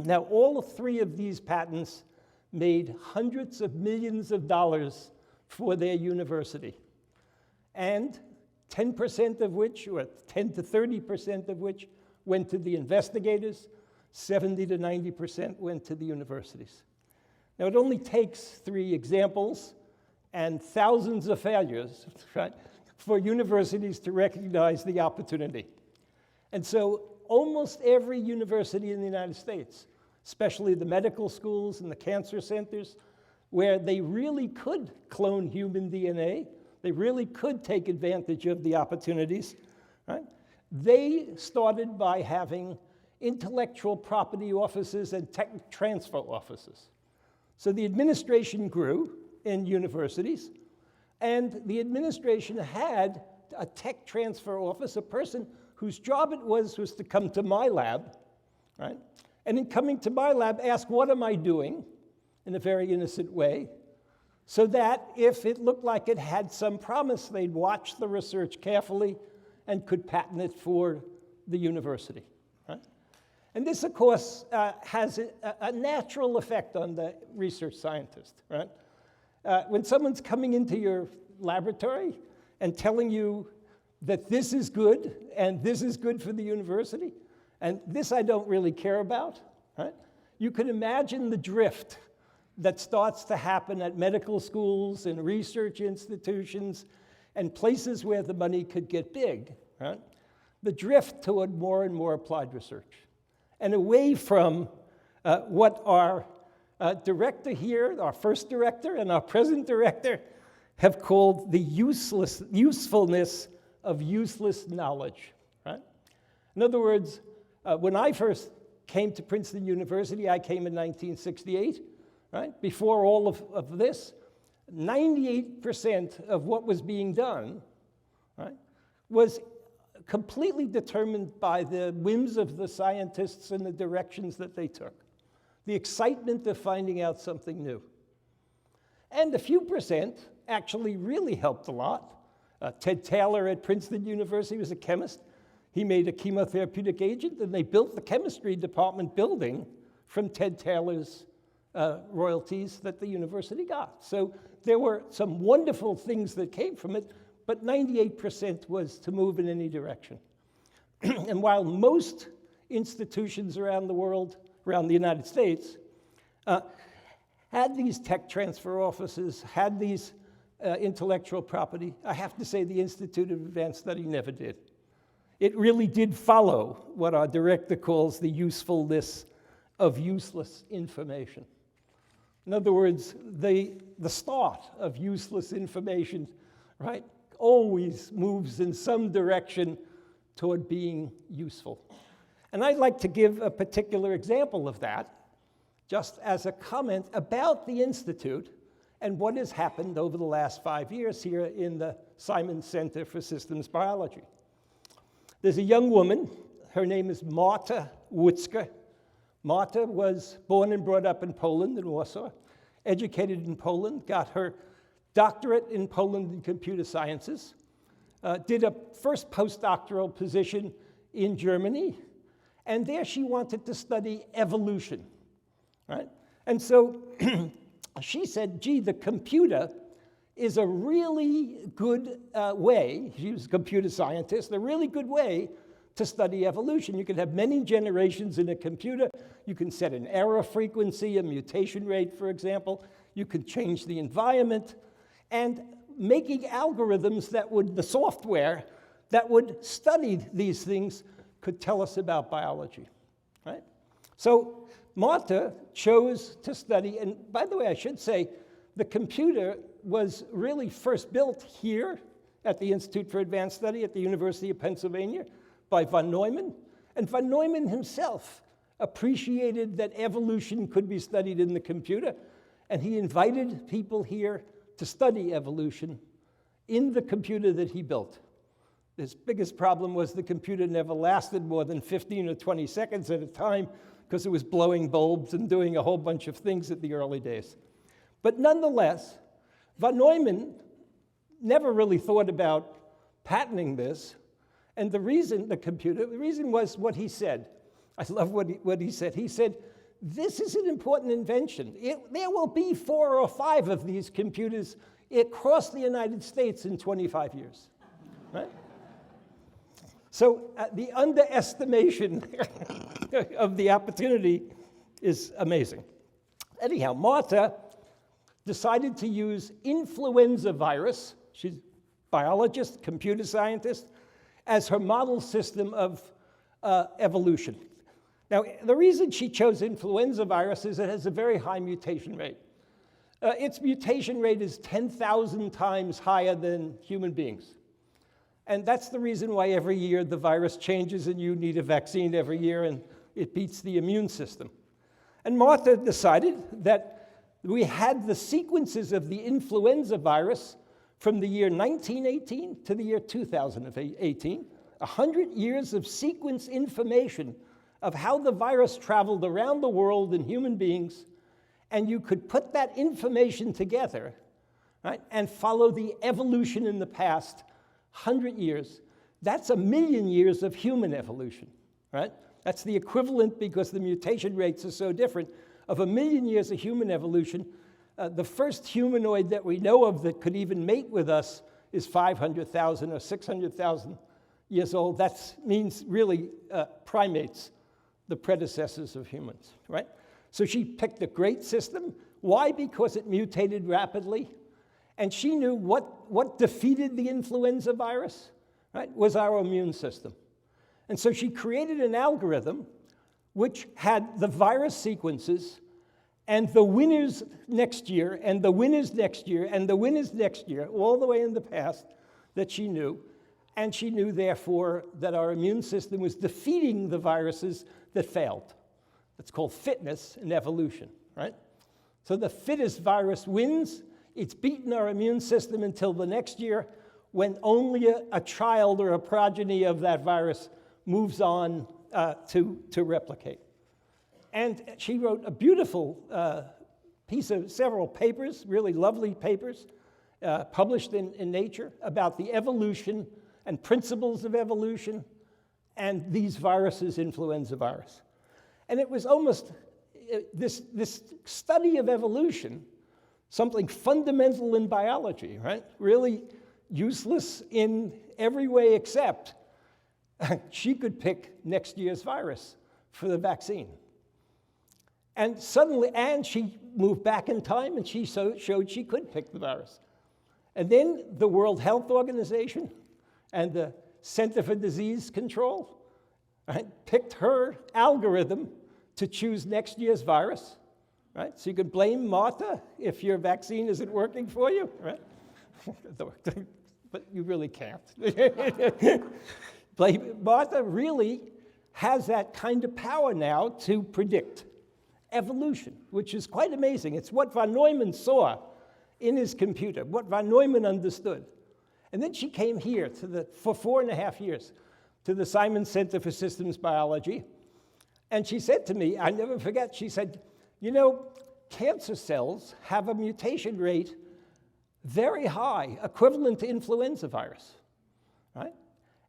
Now, all three of these patents made hundreds of millions of dollars for their university, and 10% of which, or 10 to 30% of which, went to the investigators, 70 to 90% went to the universities. Now, it only takes 3 examples and thousands of failures, right, for universities to recognize the opportunity. And so almost every university in the United States, especially the medical schools and the cancer centers, where they really could clone human DNA, they really could take advantage of the opportunities, right? They started by having intellectual property offices and tech transfer offices. So the administration grew in universities, and the administration had a tech transfer office, a person whose job it was to come to my lab, right? And in coming to my lab, ask, what am I doing, in a very innocent way, so that if it looked like it had some promise, they'd watch the research carefully and could patent it for the university, right? And this, of course, has a natural effect on the research scientist, right? When someone's coming into your laboratory and telling you that this is good and this is good for the university, and this I don't really care about, right? You can imagine the drift that starts to happen at medical schools and research institutions and places where the money could get big, right? The drift toward more and more applied research, and away from what our director here, our first director and our present director, have called the usefulness of useless knowledge, right? In other words, when I first came to Princeton University, I came in 1968, right? Before all of this, 98% of what was being done, right, was completely determined by the whims of the scientists and the directions that they took. The excitement of finding out something new. And a few percent actually really helped a lot. Ted Taylor at Princeton University was a chemist. He made a chemotherapeutic agent, and they built the chemistry department building from Ted Taylor's royalties that the university got. So there were some wonderful things that came from it, but 98% was to move in any direction. And while most institutions around the world, around the United States, had these tech transfer offices, had these intellectual property, I have to say the Institute of Advanced Study never did. It really did follow what our director calls the usefulness of useless information. In other words, the start of useless information, right, always moves in some direction toward being useful. And I'd like to give a particular example of that, just as a comment about the Institute and what has happened over the last 5 years here in the Simon Center for Systems Biology. There's a young woman, her name is Marta Wutzka. Marta was born and brought up in Poland, in Warsaw, educated in Poland, got her doctorate in Poland in computer sciences, did a first postdoctoral position in Germany, and there she wanted to study evolution, right? And so she said, gee, the computer is a really good way, she was a computer scientist, a really good way to study evolution. You can have many generations in a computer. You can set an error frequency, a mutation rate, for example. You can change the environment. And making algorithms that would, the software that would study these things could tell us about biology, right? So Martha chose to study, and by the way, I should say, the computer was really first built here at the Institute for Advanced Study at the University of Pennsylvania by von Neumann. And von Neumann himself appreciated that evolution could be studied in the computer, and he invited people here to study evolution in the computer that he built. His biggest problem was the computer never lasted more than 15 or 20 seconds at a time because it was blowing bulbs and doing a whole bunch of things at the early days. But nonetheless, von Neumann never really thought about patenting this. And the reason was what he said. I love what he said. He said, this is an important invention. There will be 4 or 5 of these computers across the United States in 25 years, right? So the underestimation of the opportunity is amazing. Anyhow, Martha decided to use influenza virus, she's a biologist, computer scientist, as her model system of evolution. Now, the reason she chose influenza virus is it has a very high mutation rate. Its mutation rate is 10,000 times higher than human beings. And that's the reason why every year the virus changes and you need a vaccine every year and it beats the immune system. And Martha decided that we had the sequences of the influenza virus from the year 1918 to the year 2018, 100 years of sequence information of how the virus traveled around the world in human beings, and you could put that information together, right, and follow the evolution in the past 100 years. That's 1,000,000 years of human evolution, right? That's the equivalent, because the mutation rates are so different, of 1,000,000 years of human evolution. The first humanoid that we know of that could even mate with us is 500,000 or 600,000 years old. That means really primates, the predecessors of humans, right? So she picked a great system. Why? Because it mutated rapidly. And she knew what defeated the influenza virus, right, was our immune system. And so she created an algorithm which had the virus sequences and the winners next year, and the winners next year, and the winners next year, all the way in the past that she knew. And she knew, therefore, that our immune system was defeating the viruses that failed. That's called fitness in evolution, right? So the fittest virus wins. It's beaten our immune system until the next year, when only a child or a progeny of that virus moves on to replicate. And she wrote a beautiful piece of several papers, really lovely papers, published in Nature about the evolution and principles of evolution and these viruses, influenza virus. And it was almost this study of evolution, something fundamental in biology, right? Really useless in every way except she could pick next year's virus for the vaccine. And suddenly, and she moved back in time and she showed she could pick the virus. And then the World Health Organization and the Center for Disease Control, right, picked her algorithm to choose next year's virus, right? So you could blame Martha if your vaccine isn't working for you, right? But you really can't. Martha really has that kind of power now to predict evolution, which is quite amazing. It's what von Neumann saw in his computer, what von Neumann understood. And then she came here for 4.5 years to the Simon Center for Systems Biology. And she said to me, I never forget, she said, you know, cancer cells have a mutation rate very high, equivalent to influenza virus, right?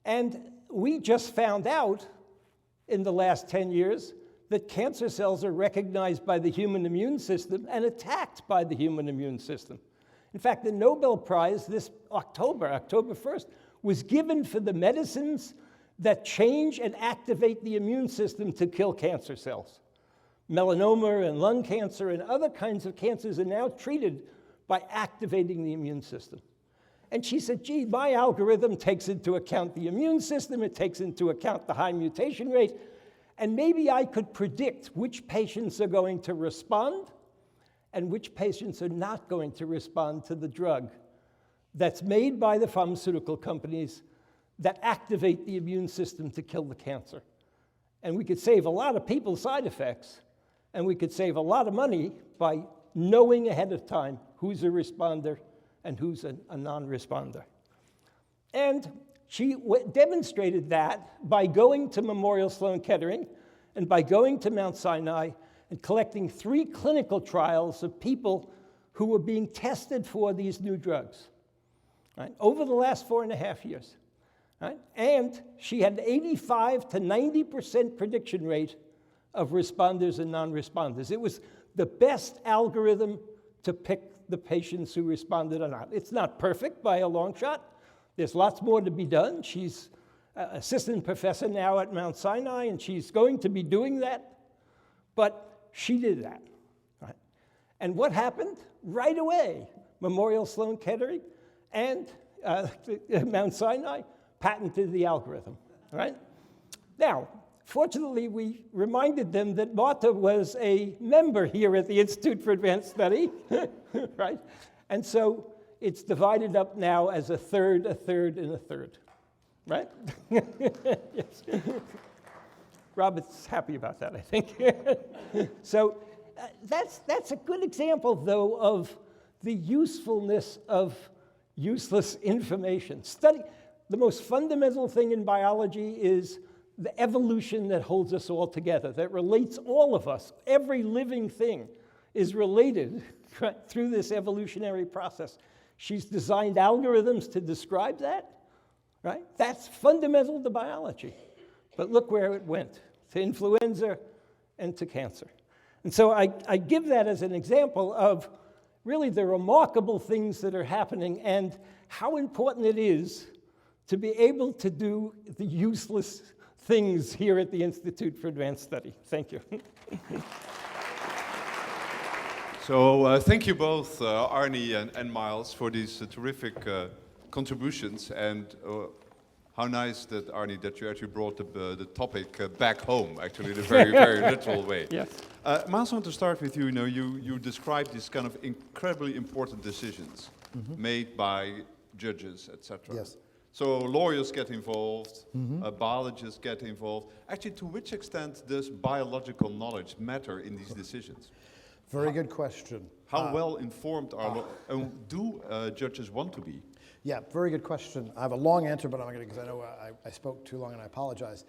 And we just found out in the last 10 years that cancer cells are recognized by the human immune system and attacked by the human immune system. In fact, the Nobel Prize this October 1st, was given for the medicines that change and activate the immune system to kill cancer cells. Melanoma and lung cancer and other kinds of cancers are now treated by activating the immune system. And she said, gee, my algorithm takes into account the immune system, it takes into account the high mutation rate, and maybe I could predict which patients are going to respond and which patients are not going to respond to the drug that's made by the pharmaceutical companies that activate the immune system to kill the cancer. And we could save a lot of people side effects, and we could save a lot of money by knowing ahead of time who's a responder and who's a non-responder. And she demonstrated that by going to Memorial Sloan Kettering and by going to Mount Sinai and collecting 3 clinical trials of people who were being tested for these new drugs, right, over the last 4.5 years. Right? And she had an 85 to 90% prediction rate of responders and non-responders. It was the best algorithm to pick the patients who responded or not. It's not perfect by a long shot. There's lots more to be done. She's assistant professor now at Mount Sinai, and she's going to be doing that. But she did that. Right? And what happened? Right away, Memorial Sloan Kettering and Mount Sinai patented the algorithm, right? Now, fortunately, we reminded them that Martha was a member here at the Institute for Advanced Study, right? And so it's divided up now as a third, and a third, right? Yes. Robert's happy about that, I think. So that's a good example, though, of the usefulness of useless information. The most fundamental thing in biology is the evolution that holds us all together, that relates all of us. Every living thing is related through this evolutionary process. She's designed algorithms to describe that, right? That's fundamental to biology. But look where it went, to influenza and to cancer. And so I give that as an example of really the remarkable things that are happening and how important it is to be able to do the useless things here at the Institute for Advanced Study. Thank you. So thank you both, Arnie and Miles, for these terrific contributions. And how nice that, Arnie, that you actually brought the topic back home, actually, in a very, very literal way. Yes. Miles, I want to start with you. You know, you described these kind of incredibly important decisions made by judges, etc. Yes. So lawyers get involved, biologists get involved. Actually, to which extent does biological knowledge matter in these decisions? Very good question. How well informed are do judges want to be? Yeah, very good question. I have a long answer, but I'm not going to, because I know I spoke too long and I apologize.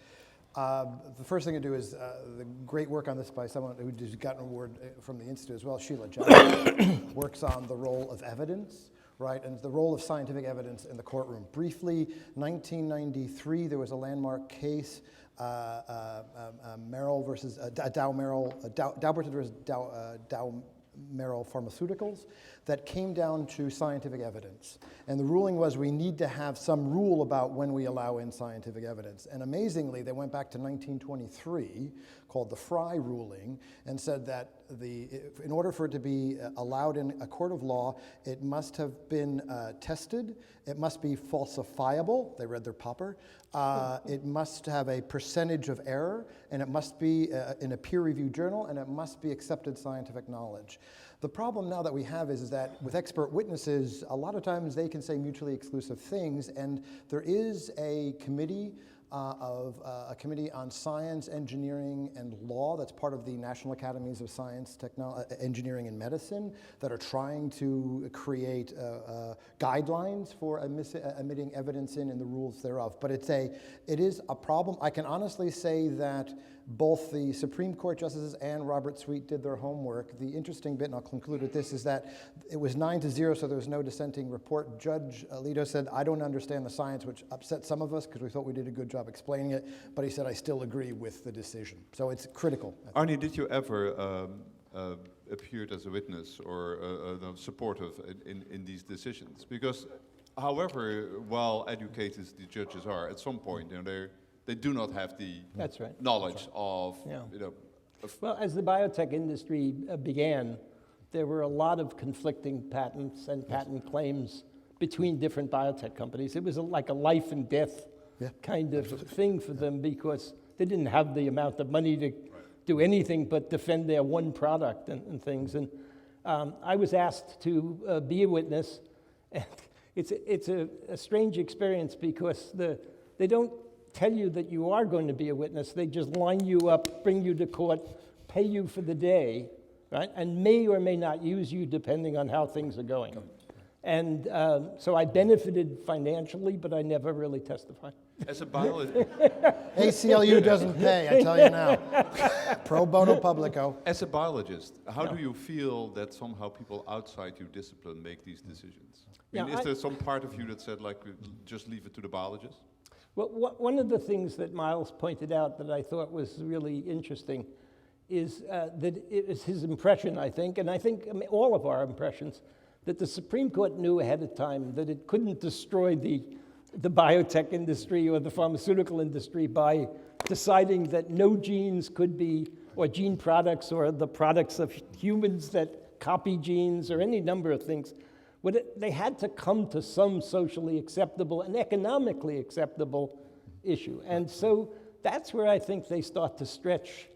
The first thing to do is the great work on this by someone who just got an award from the Institute as well, Sheila Johnson, works on the role of evidence. Right, and the role of scientific evidence in the courtroom. Briefly, 1993, there was a landmark case, Merrill versus Daubert versus Dow Merrill Pharmaceuticals, that came down to scientific evidence. And the ruling was we need to have some rule about when we allow in scientific evidence. And amazingly, they went back to 1923, called the Fry ruling, and said that in order for it to be allowed in a court of law, it must have been tested, it must be falsifiable, they read their popper, it must have a percentage of error, and it must be in a peer-reviewed journal, and it must be accepted scientific knowledge. The problem now that we have is that with expert witnesses, a lot of times they can say mutually exclusive things, and there is a committee a committee on science, engineering, and law that's part of the National Academies of Science, Engineering, and Medicine that are trying to create guidelines for admitting evidence in and the rules thereof. But it is a problem. I can honestly say that both the Supreme Court justices and Robert Sweet did their homework. The interesting bit, and I'll conclude with this, is that it was 9-0, so there was no dissenting report. Judge Alito said, I don't understand the science, which upset some of us because we thought we did a good job explaining it, but he said, I still agree with the decision. So it's critical. Arnie, did you ever appeared as a witness or supportive in these decisions? Because however well educated the judges are, at some point, they do not have the knowledge of, Well, as the biotech industry began, there were a lot of conflicting patents and patent claims between different biotech companies. It was like a life and death kind of thing for them because they didn't have the amount of money to do anything but defend their one product and things. And I was asked to be a witness. And it's a strange experience because they don't tell you that you are going to be a witness. They just line you up, bring you to court, pay you for the day, right? And may or may not use you depending on how things are going. And so I benefited financially, but I never really testified. As a biologist, ACLU doesn't pay, I tell you now. Pro bono publico. as a biologist, how do you feel that somehow people outside your discipline make these decisions? I mean, is there some part of you that said, like, just leave it to the biologist? Well, one of the things that Miles pointed out that I thought was really interesting is that it was his impression, I think, and I think all of our impressions, that the Supreme Court knew ahead of time that it couldn't destroy the biotech industry or the pharmaceutical industry by deciding that no genes could be, or gene products, or the products of humans that copy genes, or any number of things. They had to come to some socially acceptable and economically acceptable issue. And so that's where I think they start to stretch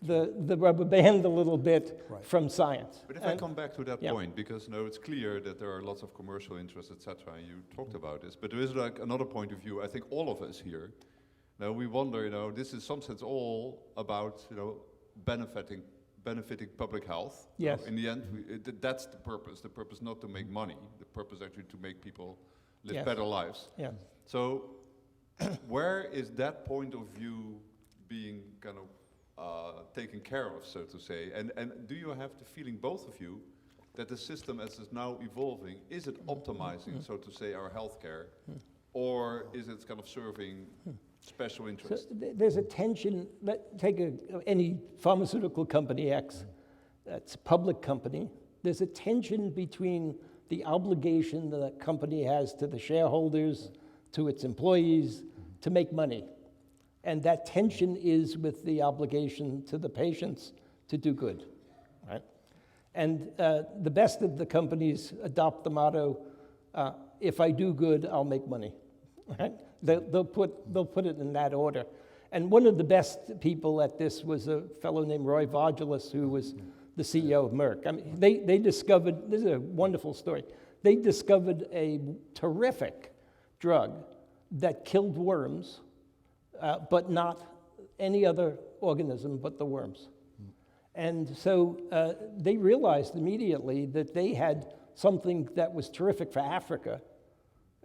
the rubber band a little bit from science. But if I come back to that point, because it's clear that there are lots of commercial interests, etc., and you talked about this, but there is like another point of view. I think all of us here, we wonder, this is some sense all about, benefiting public health. Yes. In the end, that's the purpose. The purpose not to make money. The purpose actually to make people live better lives. Yeah. So, where is that point of view being kind of taken care of, so to say? And do you have the feeling, both of you, that the system as it's now evolving, is it optimizing, so to say, our healthcare, or is it kind of serving special interests? So there's a tension. Take any pharmaceutical company X, that's a public company. There's a tension between the obligation that a company has to the shareholders, to its employees, to make money. And that tension is with the obligation to the patients to do good, right? And the best of the companies adopt the motto, if I do good, I'll make money, right? They'll put it in that order. And one of the best people at this was a fellow named Roy Vagelos, who was the CEO of Merck. I mean, they discovered, this is a wonderful story, they discovered a terrific drug that killed worms, but not any other organism but the worms. And so they realized immediately that they had something that was terrific for Africa,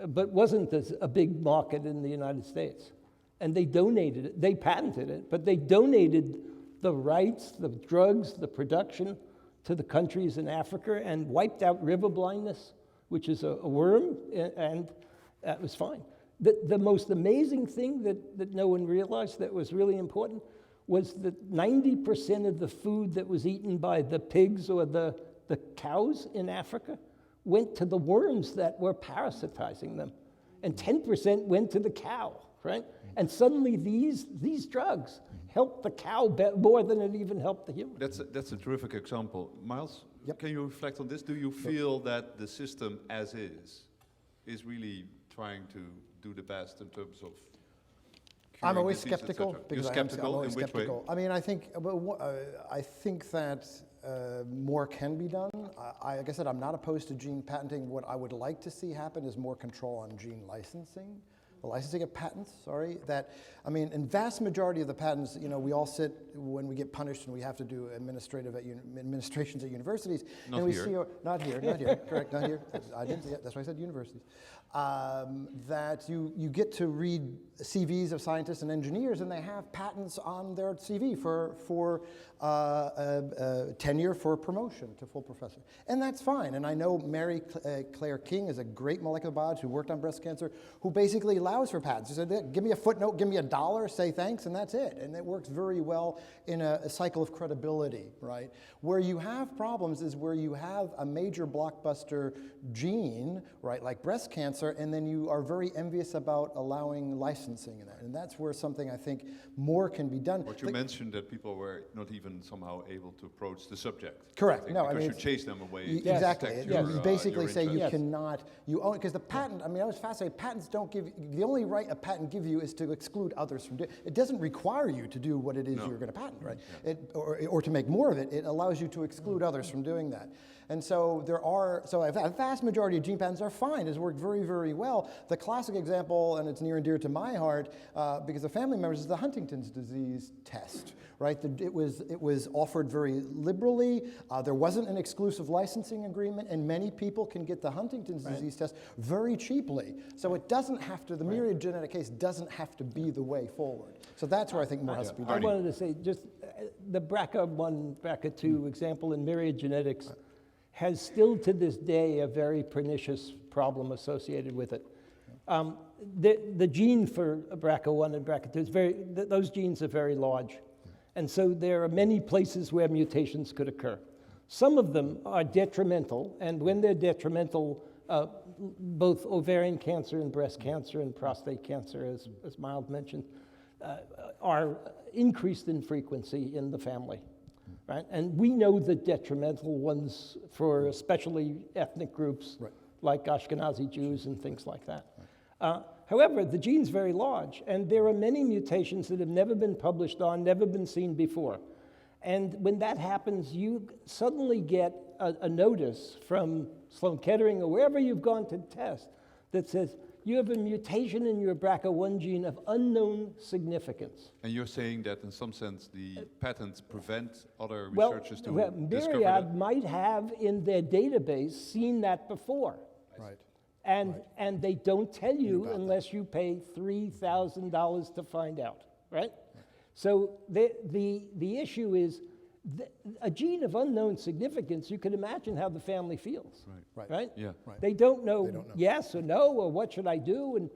but wasn't a big market in the United States. And they donated it, they patented it, but they donated the rights, the drugs, the production to the countries in Africa and wiped out river blindness, which is a worm, and that was fine. The most amazing thing that no one realized that was really important was that 90% of the food that was eaten by the pigs or the cows in Africa went to the worms that were parasitizing them. And 10% went to the cow, right? And suddenly these drugs helped the cow more than it even helped the human. That's a terrific example. Miles, can you reflect on this? Do you feel that the system as is really trying to do the best in terms of I'm always disease, skeptical. You're skeptical? I'm always in which skeptical. way? I mean, I think that more can be done. Like I said, I'm not opposed to gene patenting. What I would like to see happen is more control on gene licensing. licensing of patents, sorry, that, I mean, in vast majority of the patents, you know, we all sit when we get punished and we have to do administrations at universities. Not and we here. see, not here, correct, not here. I didn't say that, that's why I said universities. That you get to read CVs of scientists and engineers, and they have patents on their CV for tenure for promotion to full professor. And that's fine. And I know Mary Claire King is a great molecular biologist who worked on breast cancer, who basically allows for patents. She said, give me a footnote, give me $1, say thanks, and that's it. And it works very well in a cycle of credibility, right? Where you have problems is where you have a major blockbuster gene, right, like breast cancer, and then you are very envious about allowing licensing in that. And that's where something I think more can be done. What you mentioned, that people were not even somehow able to approach the subject. Correct. No, I because mean, you chase them away. Exactly. You basically say you interest. cannot, you own, because the patent, I mean, I was fascinated, patents don't give, the only right a patent gives you is to exclude others from doing, it doesn't require you to do what it is you're going to patent, right? Yeah. Or to make more of it, it allows you to exclude others from doing that. And so a vast majority of gene patents are fine, it's worked very, very well. The classic example, and it's near and dear to my heart, because of family members, is the Huntington's disease test, right? It was offered very liberally. There wasn't an exclusive licensing agreement, and many people can get the Huntington's disease test very cheaply. So it doesn't have to, the Myriad genetic case doesn't have to be the way forward. So that's where I think more has to be I done. wanted to say, just the BRCA1, BRCA2 example in Myriad Genetics has still to this day a very pernicious problem associated with it. The gene for BRCA1 and BRCA2 is those genes are very large. And so there are many places where mutations could occur. Some of them are detrimental, and when they're detrimental, both ovarian cancer and breast cancer and prostate cancer, as Miles mentioned, are increased in frequency in the family. Right? And we know the detrimental ones for especially ethnic groups like Ashkenazi Jews and things like that. However, the gene's very large, and there are many mutations that have never been published on, never been seen before. And when that happens, you suddenly get a notice from Sloan Kettering or wherever you've gone to test that says, you have a mutation in your BRCA1 gene of unknown significance. And you're saying that in some sense the patents prevent other researchers to discover Myriad that? might have in their database seen that before. Right. And they don't tell you unless you pay $3,000 to find out, right? So the issue is a gene of unknown significance. You can imagine how the family feels, right? Yeah. They don't know yes or no or what should I do, and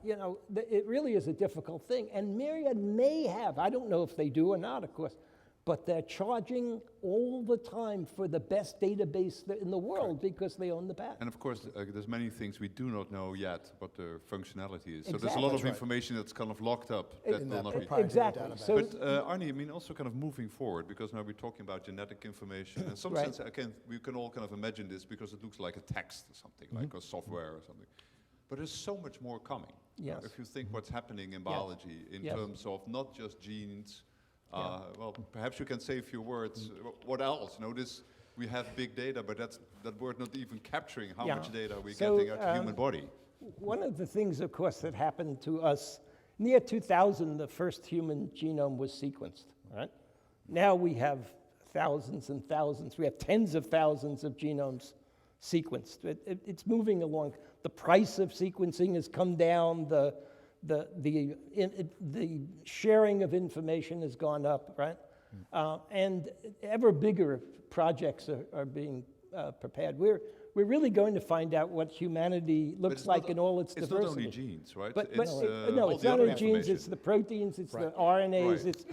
you know, it really is a difficult thing. And Myriad may have, I don't know if they do or not, of course, but they're charging all the time for the best database in the world because they own the patent. And of course, there's many things we do not know yet what the functionality is. So Exactly. there's a lot of information that's kind of locked up that will not be. Exactly. So, But Arnie, I mean, also kind of moving forward, because now we're talking about genetic information. In some sense, we can all kind of imagine this because it looks like a text or something, like a software or something. But there's so much more coming. Yes. If you think what's happening in biology in terms of not just genes. Well, perhaps you can say a few words. What else? Notice we have big data, but that word not even capturing how much data we're getting out of the human body. One of the things, of course, that happened to us, in the year 2000, the first human genome was sequenced, right? Now we have thousands and thousands. We have tens of thousands of genomes sequenced. It's moving along. The price of sequencing has come down. The sharing of information has gone up, right? And ever bigger projects are being prepared. We're really going to find out what humanity looks like in all its diversity. It's not only genes, right? No, it's not only genes, it's the proteins, it's the RNAs.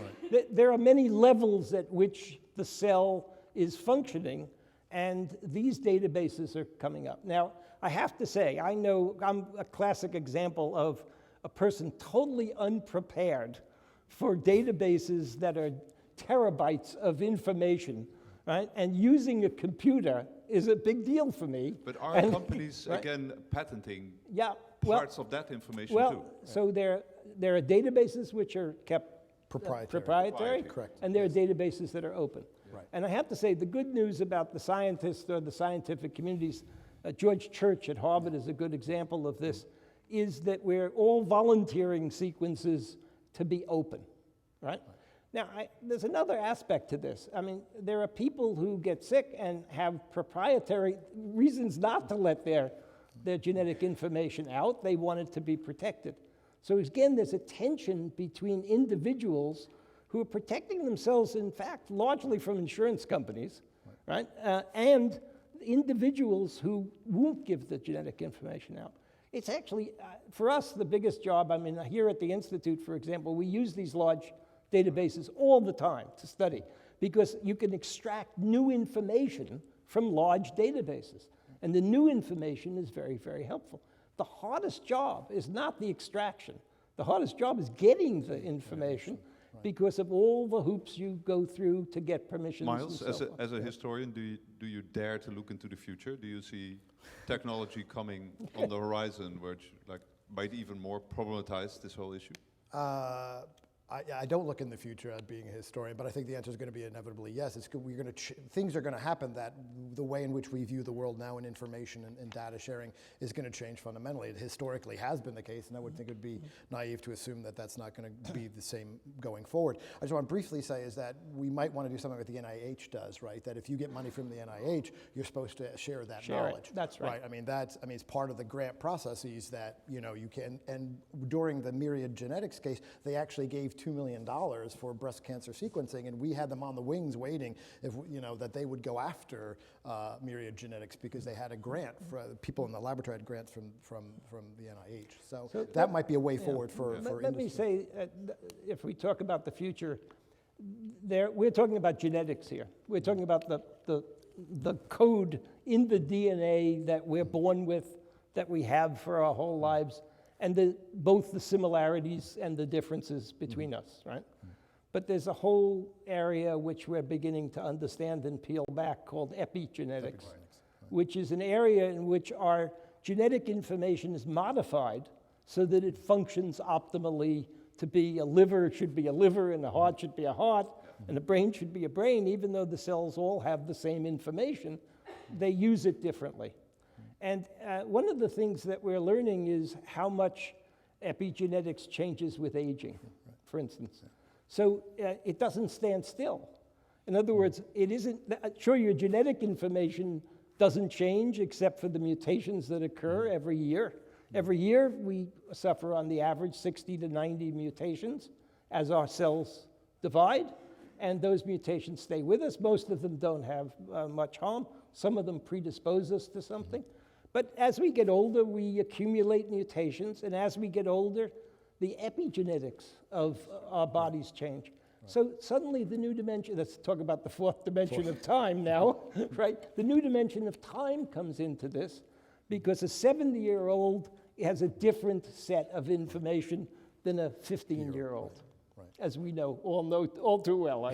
There are many levels at which the cell is functioning, and these databases are coming up. Now, I have to say, I know I'm a classic example of a person totally unprepared for databases that are terabytes of information, right? And using a computer is a big deal for me. But are companies, again, patenting parts of that information too? So there are databases which are kept proprietary. Correct. And there are databases that are open. Right. And I have to say, the good news about the scientists or the scientific communities, George Church at Harvard is a good example of this. is that we're all volunteering sequences to be open, right? Now, there's another aspect to this. I mean, there are people who get sick and have proprietary reasons not to let their genetic information out. They want it to be protected. So again, there's a tension between individuals who are protecting themselves, in fact, largely from insurance companies, right? And individuals who won't give the genetic information out. It's actually, for us, the biggest job. I mean, here at the Institute, for example, we use these large databases all the time to study because you can extract new information from large databases. And the new information is very, very helpful. The hardest job is not the extraction. The hardest job is getting the information because of all the hoops you go through to get permissions. Miles, and so as a historian, do you dare to look into the future? Do you see technology coming on the horizon which might even more problematize this whole issue? I don't look in the future at being a historian, but I think the answer is going to be inevitably yes. Things are going to happen that the way in which we view the world now in information and data sharing is going to change fundamentally. It historically has been the case, and I would think it would be naive to assume that that's not going to be the same going forward. I just want to briefly say is that we might want to do something like the NIH does, right? That if you get money from the NIH, you're supposed to share that knowledge. That's right. I mean, it's part of the grant processes that you can. And during the Myriad Genetics case, they actually gave $2 million for breast cancer sequencing, and we had them on the wings waiting that they would go after Myriad Genetics because they had a grant for people in the laboratory had grants from the NIH. So that might be a way forward for industry. Let me say, if we talk about the future, we're talking about genetics here. We're talking about the code in the DNA that we're born with, that we have for our whole lives, and both the similarities and the differences between us, right? But there's a whole area which we're beginning to understand and peel back called epigenetics, which is an area in which our genetic information is modified so that it functions optimally. To be a liver should be a liver, and a heart should be a heart, and a brain should be a brain. Even though the cells all have the same information, they use it differently. And one of the things that we're learning is how much epigenetics changes with aging, for instance. So it doesn't stand still. In other words, it isn't, sure, your genetic information doesn't change except for the mutations that occur every year. Every year we suffer on the average 60 to 90 mutations as our cells divide, and those mutations stay with us. Most of them don't have much harm. Some of them predispose us to something. But as we get older, we accumulate mutations, and as we get older, the epigenetics of our bodies change. So suddenly the new dimension, let's talk about the fourth dimension of time now, right? The new dimension of time comes into this because a 70-year-old has a different set of information than a 15-year-old, as we know all too well.